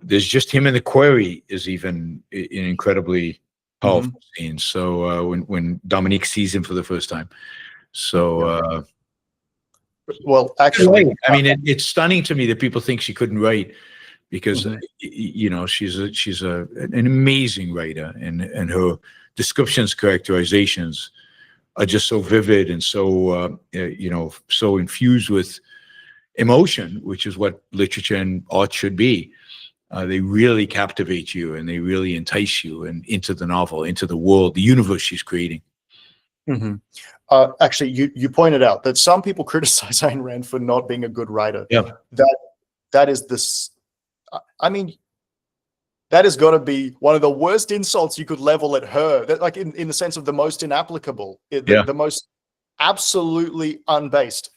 There's just him in the quarry is even an incredibly powerful scene. So when Dominique sees him for the first time, well, actually, I mean, it's stunning to me that people think she couldn't write, because she's an amazing writer, and her descriptions, characterizations are just so vivid and so so infused with emotion, which is what literature and art should be. They really captivate you, and they really entice you and into the novel, into the world, the universe she's creating. Actually, you pointed out that some people criticize Ayn Rand for not being a good writer. Yeah, that is this. I mean, that has got to be one of the worst insults you could level at her. That, like in the sense of the most inapplicable, the most absolutely unbased.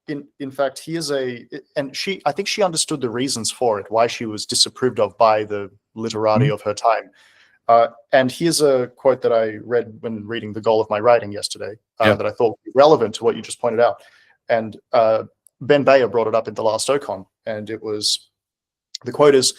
In fact, I think she understood the reasons for it, why she was disapproved of by the literati of her time. And here's a quote that I read when reading The Goal of My Writing yesterday, that I thought was relevant to what you just pointed out. And Ben Bayer brought it up in The Last Ocon, and the quote is,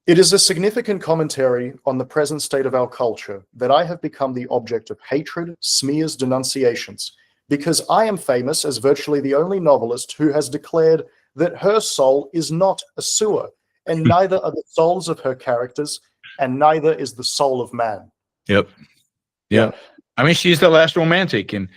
It is a significant commentary on the present state of our culture that I have become the object of hatred, smears, denunciations, because I am famous as virtually the only novelist who has declared that her soul is not a sewer, and neither are the souls of her characters, and neither is the soul of man. Yep. Yeah. I mean, she's the last romantic, and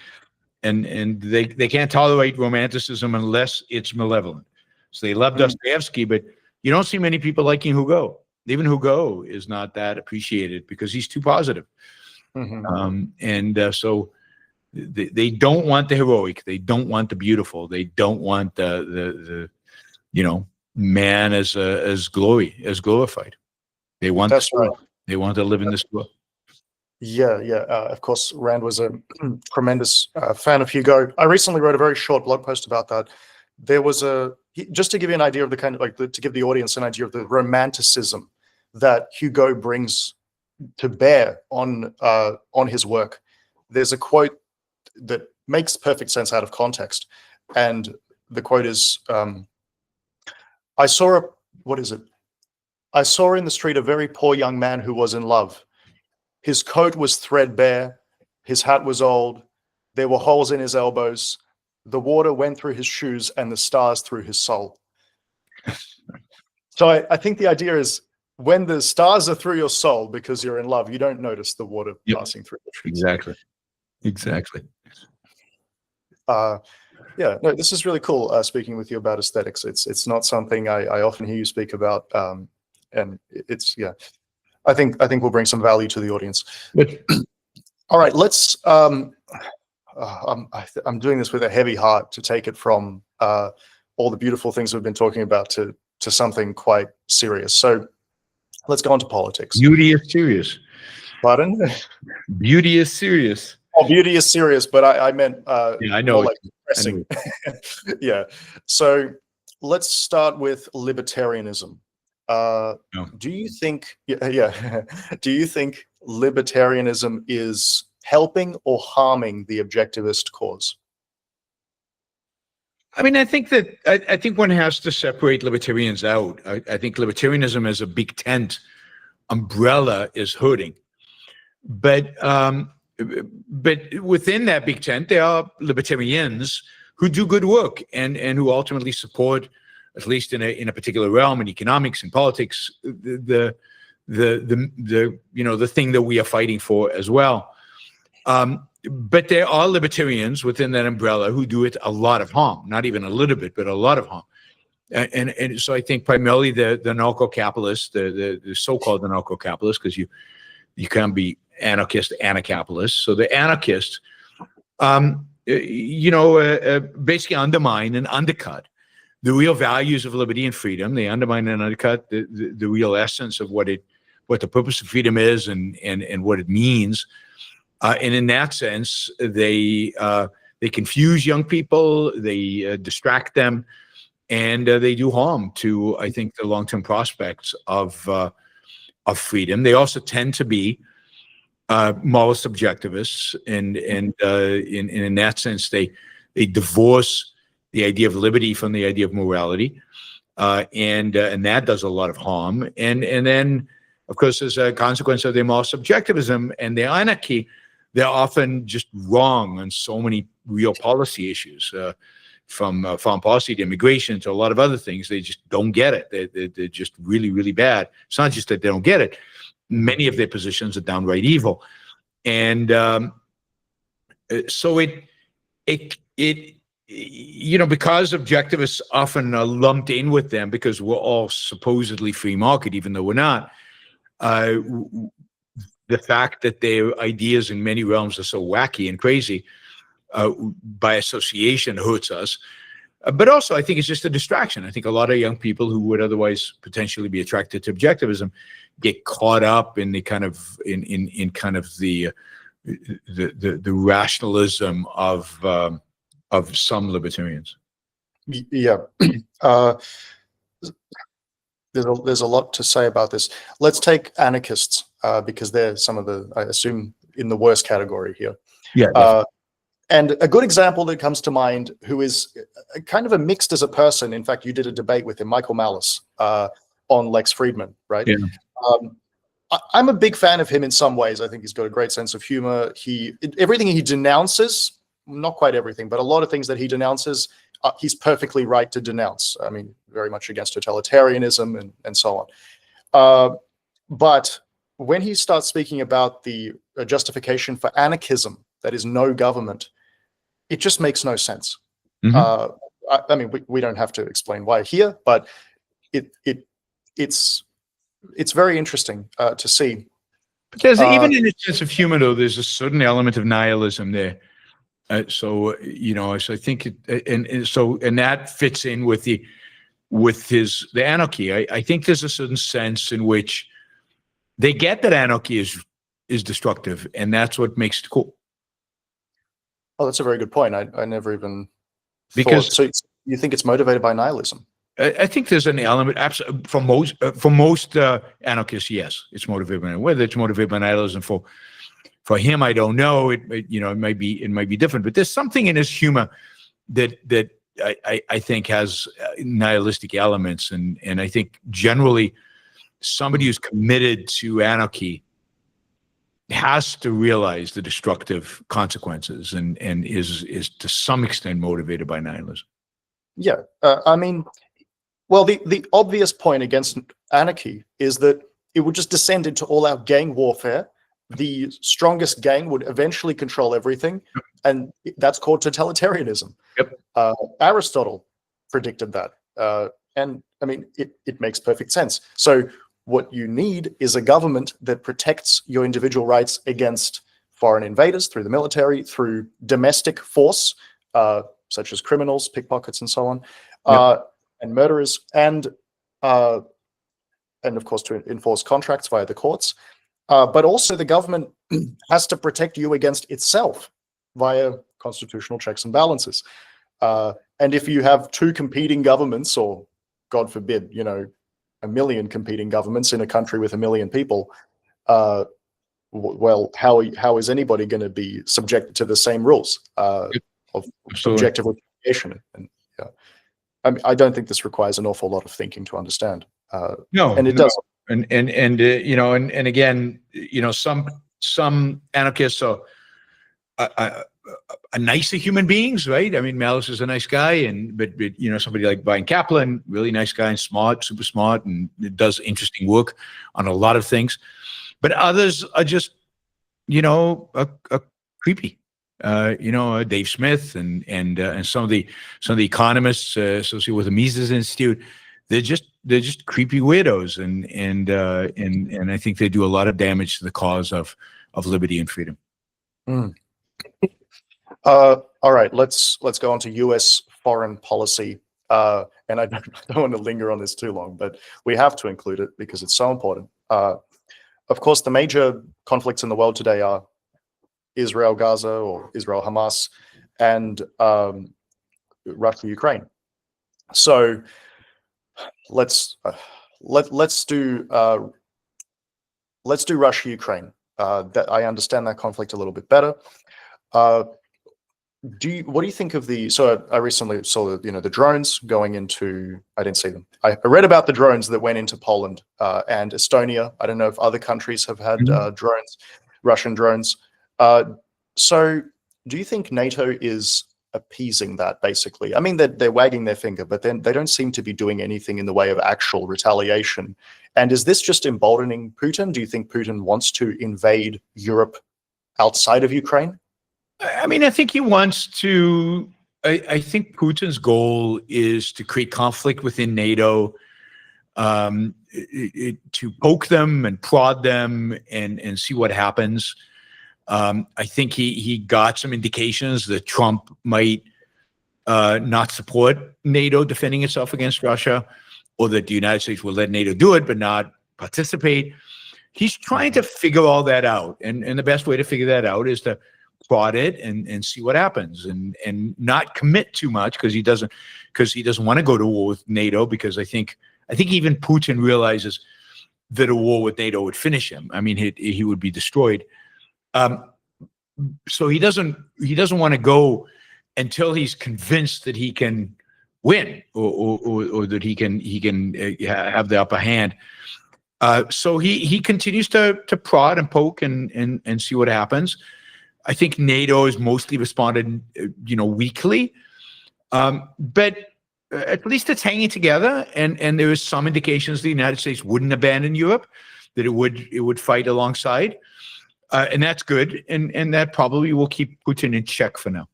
they can't tolerate romanticism unless it's malevolent. So they love Dostoevsky, but you don't see many people liking Hugo. Even Hugo is not that appreciated because he's too positive. So they don't want the heroic. They don't want the beautiful. They don't want the man as glorified. They want That's right. They want to live in this world. Yeah. Of course, Rand was a tremendous fan of Hugo. I recently wrote a very short blog post about that. There was just to give you an idea of the kind of to give the audience an idea of the romanticism that Hugo brings to bear on his work. There's a quote that makes perfect sense out of context, and the quote is, I saw in the street a very poor young man who was in love. His coat was threadbare, his hat was old, there were holes in his elbows, the water went through his shoes and the stars through his soul. So I think the idea is when the stars are through your soul because you're in love, you don't notice the water passing through your shoes. Exactly. No, this is really cool speaking with you about aesthetics. It's not something I often hear you speak about, and it's I think we'll bring some value to the audience. All right, let's. I'm doing this with a heavy heart to take it from all the beautiful things we've been talking about to something quite serious. So let's go on to politics. Beauty is serious. Pardon? Beauty is serious. Oh, beauty is serious, but I meant I know. like depressing. Yeah. So let's start with libertarianism. Do you think? Do you think libertarianism is helping or harming the objectivist cause? I mean, I think one has to separate libertarians out. I think libertarianism as a big tent umbrella is hurting, but within that big tent, there are libertarians who do good work and who ultimately support, at least in a particular realm, in economics and politics, the thing that we are fighting for as well. But there are libertarians within that umbrella who do it a lot of harm, not even a little bit, but a lot of harm. And so I think primarily the anarcho-capitalists, the so-called anarcho-capitalists, because you can't be anarchist and a capitalist. So the anarchists, basically undermine and undercut the real values of liberty and freedom. They undermine and undercut the real essence of what the purpose of freedom is and what it means. And in that sense, they confuse young people, they distract them, and they do harm to, I think, the long-term prospects of freedom. They also tend to be moral subjectivists, and in that sense, they divorce the idea of liberty from the idea of morality, and that does a lot of harm. And then, of course, as a consequence of their moral subjectivism and their anarchy, they're often just wrong on so many real policy issues, from foreign policy to immigration to a lot of other things. They just don't get it. They're just really, really bad. It's not just that they don't get it. Many of their positions are downright evil. And so because objectivists often are lumped in with them because we're all supposedly free market, even though we're not, the fact that their ideas in many realms are so wacky and crazy, by association, hurts us. But also, I think it's just a distraction. I think a lot of young people who would otherwise potentially be attracted to objectivism get caught up in the kind of the rationalism of some libertarians. Yeah. There's a lot to say about this. Let's take anarchists, because they're some of the, I assume, in the worst category here. Yeah. And a good example that comes to mind, who is kind of a mixed as a person. In fact, you did a debate with him, Michael Malice. on Lex Friedman, right? Yeah. I'm a big fan of him in some ways. I think he's got a great sense of humor. Everything he denounces, not quite everything, but a lot of things that he denounces, he's perfectly right to denounce. I mean, very much against totalitarianism and so on. But when he starts speaking about the justification for anarchism, that is no government, it just makes no sense. Mm-hmm. I mean, we don't have to explain why here, but it's very interesting to see. But there's even in a sense of humor, though, there's a certain element of nihilism there. So I think and that fits in with the anarchy. I think there's a certain sense in which they get that anarchy is destructive, and that's what makes it cool. Oh, that's a very good point. I never even because thought. So you think it's motivated by nihilism? I think there's an element for most anarchists. Yes, it's motivated by whether it's motivated by nihilism. For him, I don't know. It might be different, but there's something in his humor that I think has nihilistic elements, and I think generally somebody who's committed to anarchy has to realize the destructive consequences and is to some extent motivated by nihilism. Yeah, I mean, well, the obvious point against anarchy is that it would just descend into all-out gang warfare. The strongest gang would eventually control everything, and that's called totalitarianism. Yep. Aristotle predicted that, and I mean, it makes perfect sense. So what you need is a government that protects your individual rights against foreign invaders through the military, through domestic force, such as criminals, pickpockets, and so on, and murderers, and of course to enforce contracts via the courts. But also the government has to protect you against itself via constitutional checks and balances. And if you have two competing governments, or God forbid, 1 million competing governments in a country with 1 million people, well, how is anybody going to be subjected to the same rules of objective litigation? And I mean, I don't think this requires an awful lot of thinking to understand. No, and it does. And again, some anarchists are nicer human beings, right? I mean, Malice is a nice guy, but somebody like Brian Kaplan, really nice guy and smart, super smart, and does interesting work on a lot of things. But others are just, creepy. Dave Smith and some of the economists associated with the Mises Institute, they're just creepy weirdos, and I think they do a lot of damage to the cause of liberty and freedom. All right, let's go on to U.S. foreign policy, and I don't want to linger on this too long, but we have to include it because it's so important. Of course, the major conflicts in the world today are Israel, Gaza, or Israel, Hamas, and Russia, Ukraine. So let's do Russia, Ukraine. That I understand that conflict a little bit better. What do you think of the? So I recently saw the drones going into. I didn't see them. I read about the drones that went into Poland and Estonia. I don't know if other countries have had drones, Russian drones. So do you think NATO is appeasing that, basically? I mean, they're wagging their finger, but then they don't seem to be doing anything in the way of actual retaliation. And is this just emboldening Putin? Do you think Putin wants to invade Europe outside of Ukraine? I mean, I think he wants to. I think Putin's goal is to create conflict within NATO, to poke them and prod them and see what happens. I think he got some indications that Trump might not support NATO defending itself against Russia, or that the United States will let NATO do it but not participate. He's trying to figure all that out, and the best way to figure that out is to prod it and see what happens, and not commit too much because he doesn't want to go to war with NATO, because I think even Putin realizes that a war with NATO would finish him. I mean, he would be destroyed. So he doesn't want to go until he's convinced that he can win, or that he can have the upper hand. So he continues to prod and poke and see what happens. I think NATO has mostly responded, weakly, but at least it's hanging together. And there is some indications the United States wouldn't abandon Europe, that it would fight alongside, and that's good. And that probably will keep Putin in check for now.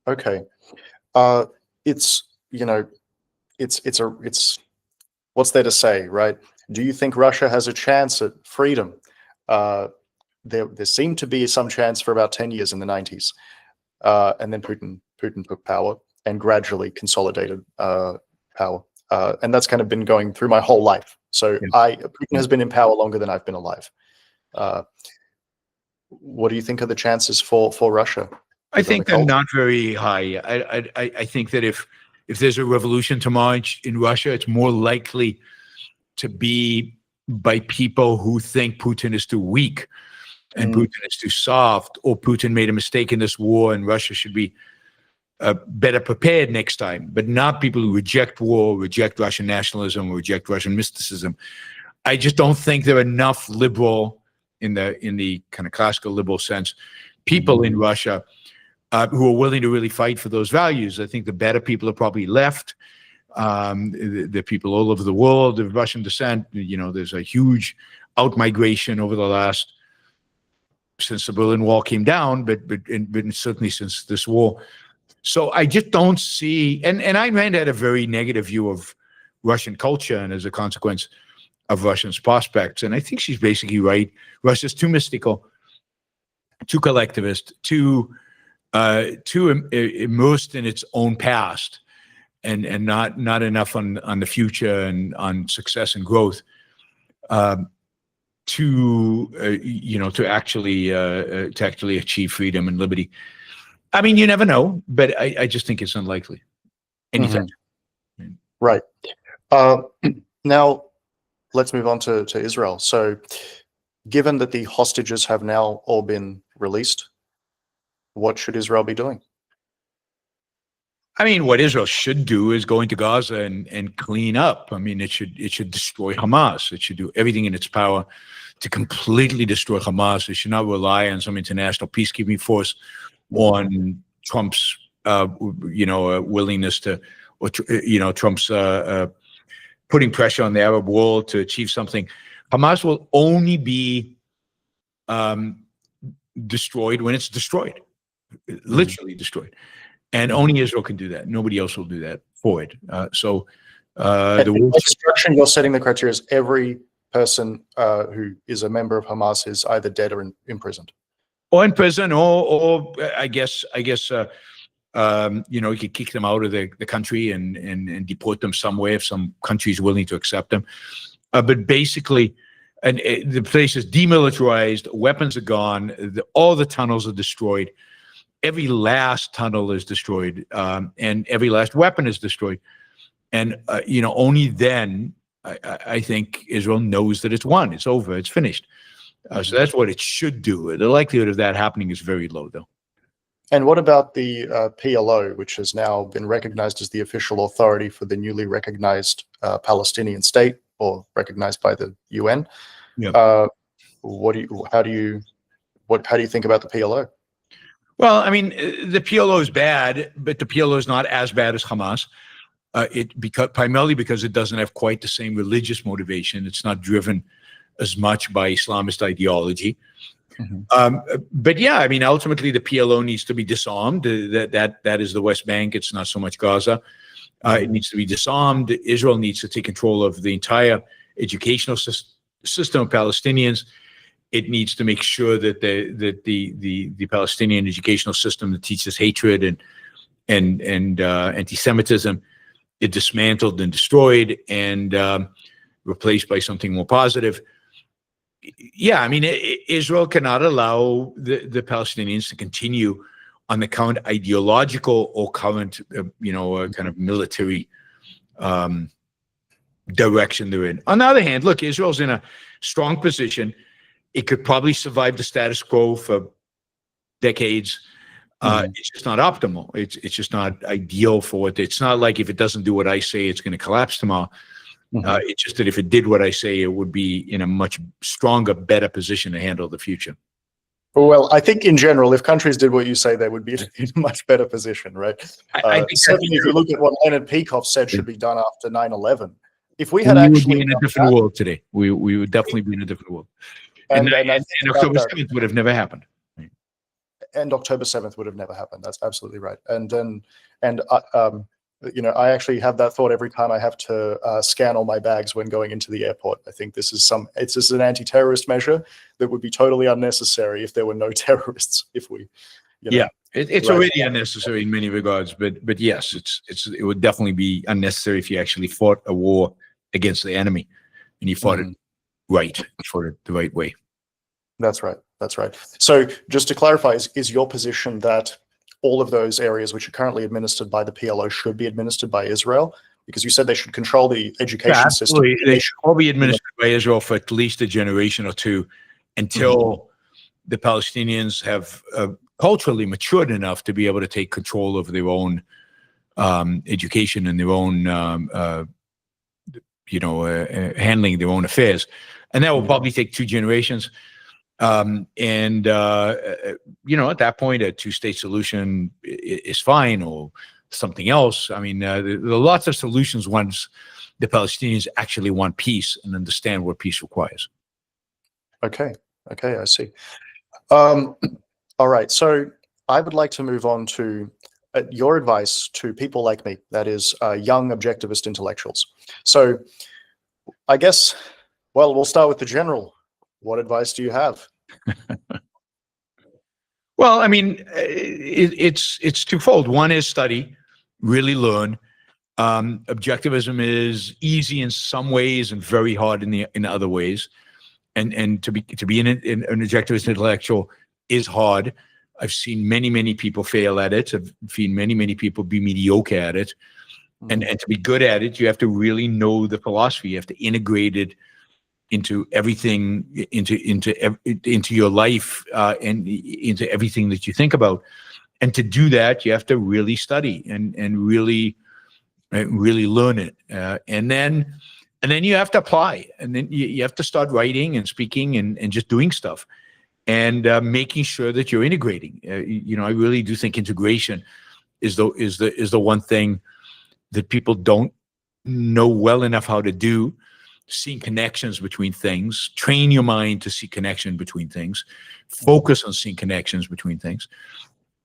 Okay, it's what's there to say, right? Do you think Russia has a chance at freedom? There seemed to be some chance for about 10 years in the 90s, and then Putin took power and gradually consolidated power, and that's kind of been going through my whole life. So Putin has been in power longer than I've been alive. What do you think are the chances for Russia? I think they're not very high. I think that if there's a revolution tomorrow in Russia, it's more likely to be by people who think Putin is too weak and Putin is too soft, or Putin made a mistake in this war and Russia should be better prepared next time, but not people who reject war, reject Russian nationalism, or reject Russian mysticism. I just don't think there are enough liberal, in the kind of classical liberal sense, people in Russia who are willing to really fight for those values. I think the better people are probably left. The people all over the world of Russian descent, there's a huge out-migration over the last, since the Berlin Wall came down, but certainly since this war. So I just don't see, and Ayn Rand had a very negative view of Russian culture and as a consequence of Russia's prospects. And I think she's basically right. Russia's too mystical, too collectivist, too immersed in its own past, and not enough on the future and on success and growth to actually achieve freedom and liberty. I mean, you never know, but I just think it's unlikely. Anything. Right. Now, let's move on to Israel. So, given that the hostages have now all been released, what should Israel be doing? I mean, what Israel should do is go into Gaza and clean up. I mean, it should destroy Hamas. It should do everything in its power to completely destroy Hamas. It should not rely on some international peacekeeping force, on Trump's willingness to, or Trump's putting pressure on the Arab world to achieve something. Hamas will only be destroyed when it's destroyed, literally destroyed. And only Israel can do that. Nobody else will do that for it. The destruction, you're setting the criteria is every person who is a member of Hamas is either dead or imprisoned. Or in prison, or I guess you could kick them out of the country and deport them somewhere if some country is willing to accept them. But basically, and the place is demilitarized, weapons are gone, all the tunnels are destroyed. Every last tunnel is destroyed, and every last weapon is destroyed. And, only then, I think Israel knows that it's won, it's over, it's finished. So that's what it should do. The likelihood of that happening is very low, though. And what about the PLO, which has now been recognized as the official authority for the newly recognized Palestinian state, or recognized by the UN? Yeah. How do you think about the PLO? Well, I mean, the PLO is bad, but the PLO is not as bad as Hamas. Primarily because it doesn't have quite the same religious motivation. It's not driven as much by Islamist ideology. But yeah, I mean, ultimately the PLO needs to be disarmed. That is the West Bank. It's not so much Gaza. It needs to be disarmed. Israel needs to take control of the entire educational system of Palestinians. It needs to make sure that the Palestinian educational system that teaches hatred and anti-Semitism is dismantled and destroyed and replaced by something more positive. Yeah, I mean, Israel cannot allow the Palestinians to continue on the current ideological or current, kind of military direction they're in. On the other hand, look, Israel's in a strong position. It could probably survive the status quo for decades. It's just not optimal. It's just not ideal for it. It's not like if it doesn't do what I say, it's going to collapse tomorrow. It's just that if it did what I say, it would be in a much stronger, better position to handle the future. Well, I think in general, if countries did what you say, they would be in a much better position, right? I think certainly, if you look at what Leonard Peikoff said should be done after 9/11, if we we had would actually be in a different world today. We would definitely be in a different world. And October 7th would have never happened. And October 7th would have never happened. That's absolutely right. You know, I actually have that thought every time I have to scan all my bags when going into the airport. I think this is it's just an anti-terrorist measure that would be totally unnecessary if there were no terrorists. If we, you know, it's already unnecessary in many regards, but yes, it would definitely be unnecessary if you actually fought a war against the enemy and you fought it right, fought it the right way. That's right. That's right. So just to clarify, is your position that all of those areas which are currently administered by the PLO should be administered by Israel? Because you said they should control the education system. They should all be administered by Israel for at least a generation or two until the Palestinians have culturally matured enough to be able to take control over their own education and their own, handling their own affairs. And that will probably take 2 generations. At that point, a 2-state solution is fine, or something else. I mean, there are lots of solutions once the Palestinians actually want peace and understand what peace requires. Okay, I see. All right, so I would like to move on to your advice to people like me, that is, young objectivist intellectuals. So I guess, well, we'll start with the general. What advice do you have? Well, I mean, it's twofold. One is study, really learn. Objectivism is easy in some ways and very hard in other ways. And to be an objectivist intellectual is hard. I've seen many people fail at it. I've seen many people be mediocre at it. And to be good at it, you have to really know the philosophy. You have to integrate it into everything, into your life, and into everything that you think about. And to do that, you have to really study and really learn it. And then you have to apply. And then you have to start writing and speaking and just doing stuff, and making sure that you're integrating. I really do think integration is the one thing that people don't know well enough how to do. Seeing connections between things, train your mind to see connection between things, focus on seeing connections between things,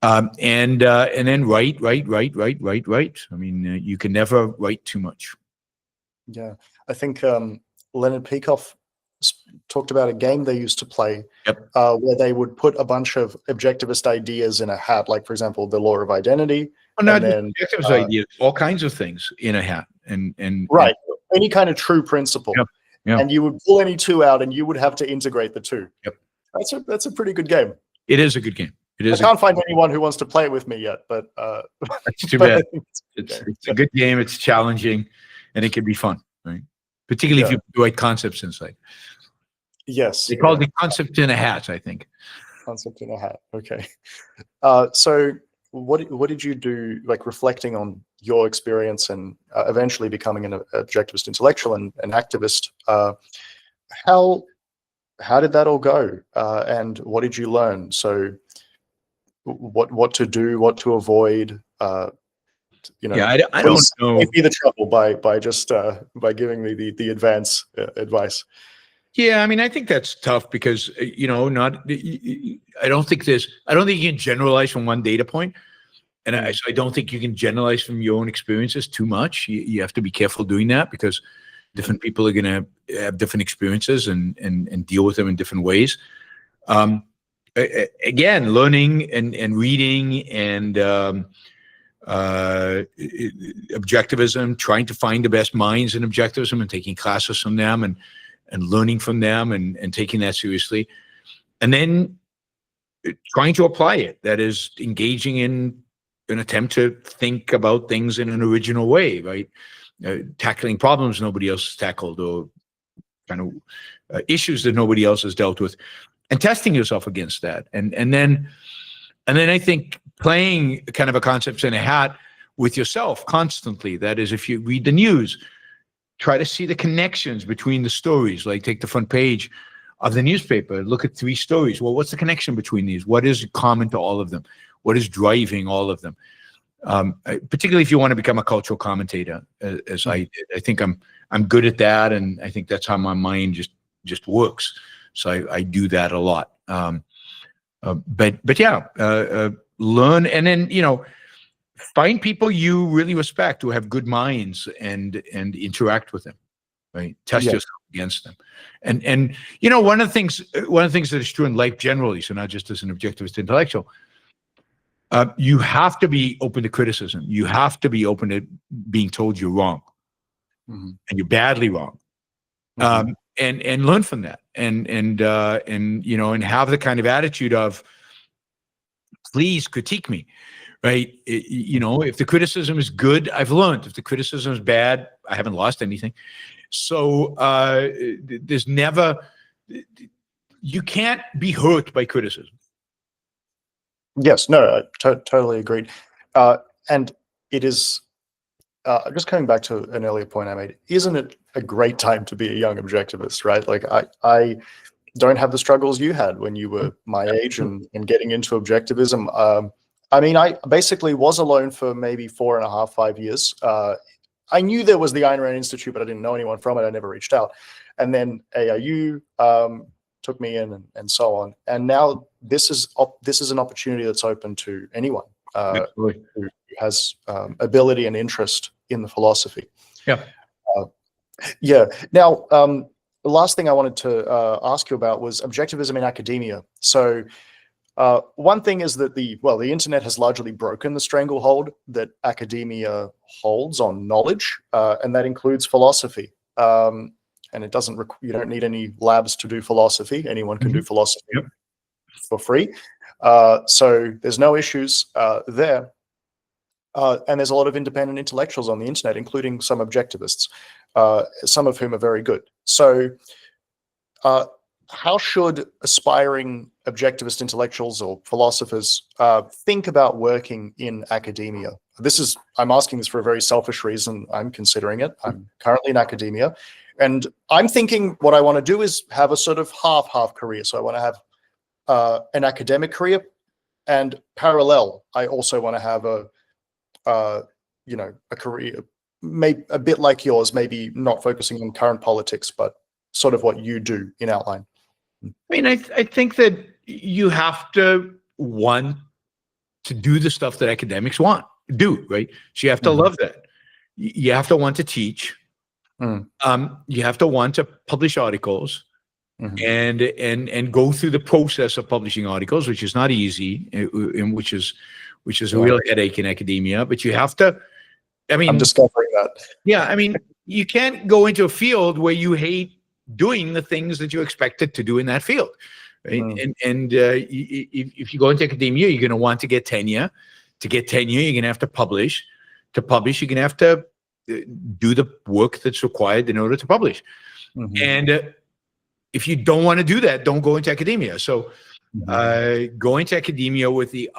and then write. I mean, you can never write too much. Yeah, I think Leonard Peikoff talked about a game they used to play, where they would put a bunch of objectivist ideas in a hat, like, for example, the law of identity. Well, not objectivist ideas, all kinds of things in a hat, and right. Any kind of true principle, and you would pull any 2 out, and you would have to integrate the 2. That's a pretty good game. It is a good game. It is. I can't find anyone who wants to play it with me yet, but that's too bad. It's a good game. It's challenging, and it can be fun, right? Particularly if you put the right concepts inside. Yes, they call it the concept in a hat, I think. Concept in a hat. Okay. So what did you do, like, reflecting on your experience and eventually becoming an objectivist intellectual and an activist? How did that all go? And what did you learn? So what to do, what to avoid? I don't know. Save me the trouble by just by giving me the advance advice. Yeah, I mean, I think that's tough because I don't think you can generalize from one data point. And I don't think you can generalize from your own experiences too much. You have to be careful doing that, because different people are going to have different experiences and deal with them in different ways. Again, learning and reading and objectivism, trying to find the best minds in objectivism and taking classes from them and learning from them and taking that seriously. And then trying to apply it. That is, engaging in an attempt to think about things in an original way, right? Tackling problems nobody else has tackled, or kind of issues that nobody else has dealt with, and testing yourself against that. And then I think playing kind of a concepts in a hat with yourself constantly. That is, if you read the news, try to see the connections between the stories. Like take the front page of the newspaper, look at 3 stories. Well, what's the connection between these? What is common to all of them? What is driving all of them? Particularly if you want to become a cultural commentator, as I did. I think I'm good at that, and I think that's how my mind just works. So I do that a lot. But yeah, learn, and then find people you really respect who have good minds and interact with them. Right, test yourself against them, and one of the things that is true in life generally. So not just as an objectivist intellectual. You have to be open to criticism. You have to be open to being told you're wrong, and you're badly wrong, and learn from that, and have the kind of attitude of, please critique me, right? If the criticism is good, I've learned. If the criticism is bad, I haven't lost anything. So there's never, you can't be hurt by criticism. Yes, no, totally agreed. And it is, just coming back to an earlier point I made, isn't it a great time to be a young objectivist, right? Like I don't have the struggles you had when you were my age and getting into objectivism. I mean, I basically was alone for maybe 4.5, 5 years. I knew there was the Ayn Rand Institute, but I didn't know anyone from it. I never reached out. And then AIU took me in and so on. And now this is an opportunity that's open to anyone who has ability and interest in the philosophy. Yeah. Yeah. Now, the last thing I wanted to ask you about was objectivism in academia. So one thing is that the internet has largely broken the stranglehold that academia holds on knowledge, and that includes philosophy. And it doesn't, you don't need any labs to do philosophy. Anyone can do philosophy for free. So there's no issues there. And there's a lot of independent intellectuals on the internet, including some objectivists, some of whom are very good. So how should aspiring objectivist intellectuals or philosophers think about working in academia? I'm asking this for a very selfish reason. I'm considering it. I'm currently in academia, and I'm thinking what I want to do is have a sort of half career. So I want to have an academic career, and parallel, I also want to have a career, maybe a bit like yours, maybe not focusing on current politics, but sort of what you do in outline. I mean, I think that you have to want to do the stuff that academics do, right? So you have to love that. You have to want to teach. You have to want to publish articles and go through the process of publishing articles, which is not easy, and which is a real headache in academia. But you have to, I'm discovering that. Yeah, I mean, you can't go into a field where you hate doing the things that you expected to do in that field, right? And if you go into academia, you're going to want to get tenure. To get tenure, you're going to have to publish. To publish, you're going to have to do the work that's required in order to publish. And if you don't want to do that, don't go into academia. So go into academia with the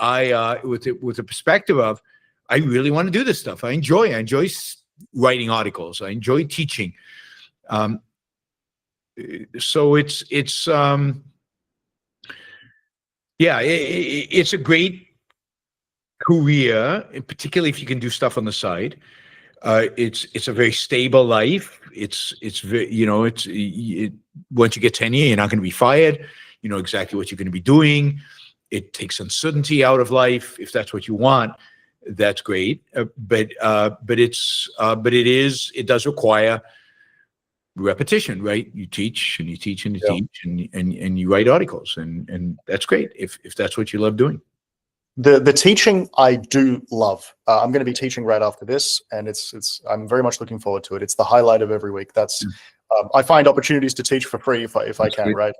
with the perspective of, I really want to do this stuff. I enjoy writing articles. I enjoy teaching. So it's a great career, particularly if you can do stuff on the side. It's a very stable life. It's very, once you get tenure, you're not going to be fired. You know exactly what you're going to be doing. It takes uncertainty out of life. If that's what you want, that's great. But it does require repetition, right? You teach and you teach and you teach and you write articles, and that's great if that's what you love doing. The teaching I do love. I'm going to be teaching right after this, and I'm very much looking forward to it. It's the highlight of every week. That's I find opportunities to teach for free if I can, great. Right?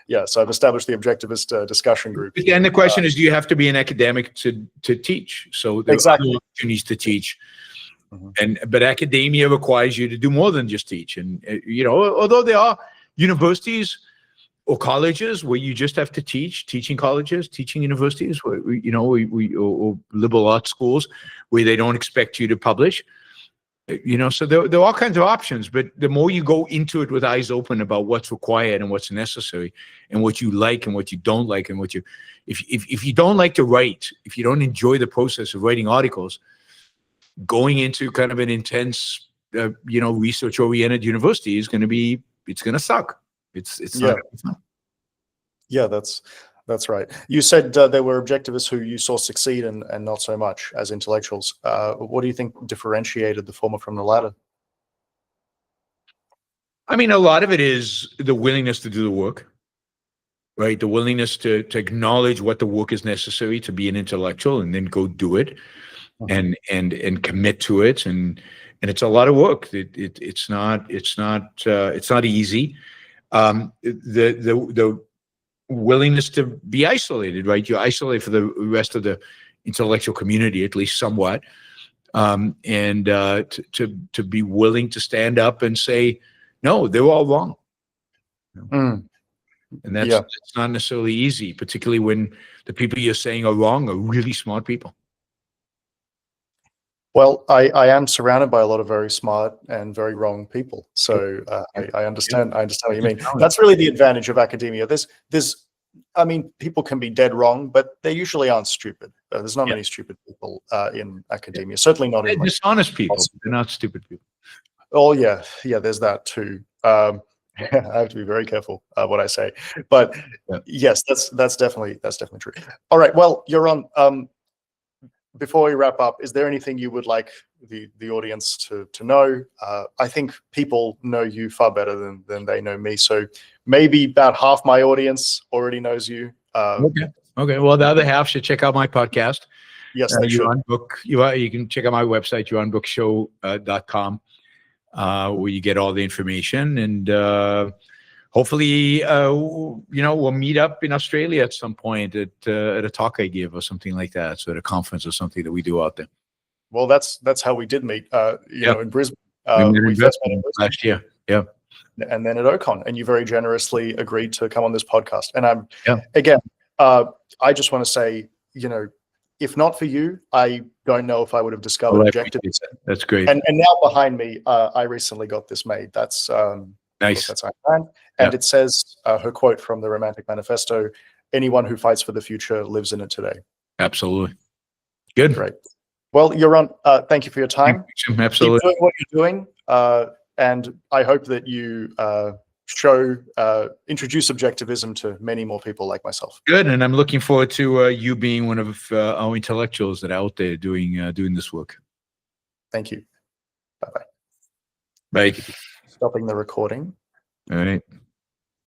Yeah, so I've established the Objectivist discussion group. And the question is, do you have to be an academic to teach? So there are opportunities to teach. But academia requires you to do more than just teach. And although there are universities or colleges where you just have to teaching colleges, teaching universities, where, or liberal arts schools where they don't expect you to publish. So there are all kinds of options, but the more you go into it with eyes open about what's required and what's necessary and what you like and what you don't like and if you don't like to write, if you don't enjoy the process of writing articles, going into kind of an intense, research-oriented university it's going to suck. It's not fun. Yeah, that's right. You said there were objectivists who you saw succeed and not so much as intellectuals. What do you think differentiated the former from the latter? I mean, a lot of it is the willingness to do the work, right? The willingness to acknowledge what the work is necessary to be an intellectual and then go do it and commit to it. And it's a lot of work. It's not easy. The willingness to be isolated, right? You're isolated for the rest of the intellectual community, at least somewhat, and to be willing to stand up and say, no, they're all wrong. And that's not necessarily easy, particularly when the people you're saying are wrong are really smart people. Well, I am surrounded by a lot of very smart and very wrong people. So I understand. I understand what you mean. That's really the advantage of academia. I mean, people can be dead wrong, but they usually aren't stupid. There's not many stupid people in academia. Certainly not in dishonest people. They're not stupid people. Oh yeah, there's that too. I have to be very careful what I say, but yes, that's definitely true. All right, well, Yaron, before we wrap up, is there anything you would like the audience to know? I think people know you far better than they know me, so maybe about half my audience already knows you. Okay. Well, the other half should check out my podcast. Yes, they should. Yaron Brook. You can check out my website, yaronbrookshow.com. Where you get all the information, and hopefully, we'll meet up in Australia at some point at a talk I give or something like that, so at a conference or something that we do out there. Well, that's how we did meet. In Brisbane. We first met in Brisbane last year. Yeah, and then at Ocon, and you very generously agreed to come on this podcast. And again, I just want to say, if not for you, I don't know if I would have discovered Objectivism. That's great. And now behind me, I recently got this made. That's nice. That's Ayn Rand. And it says her quote from the Romantic Manifesto: "Anyone who fights for the future lives in it today." Absolutely. Good. Great. Well, Yaron, thank you for your time. Absolutely. Keep doing what you're doing, and I hope that you introduce Objectivism to many more people like myself. Good, and I'm looking forward to you being one of our intellectuals that are out there doing this work. Thank you. Bye-bye. Bye. Stopping the recording. All right.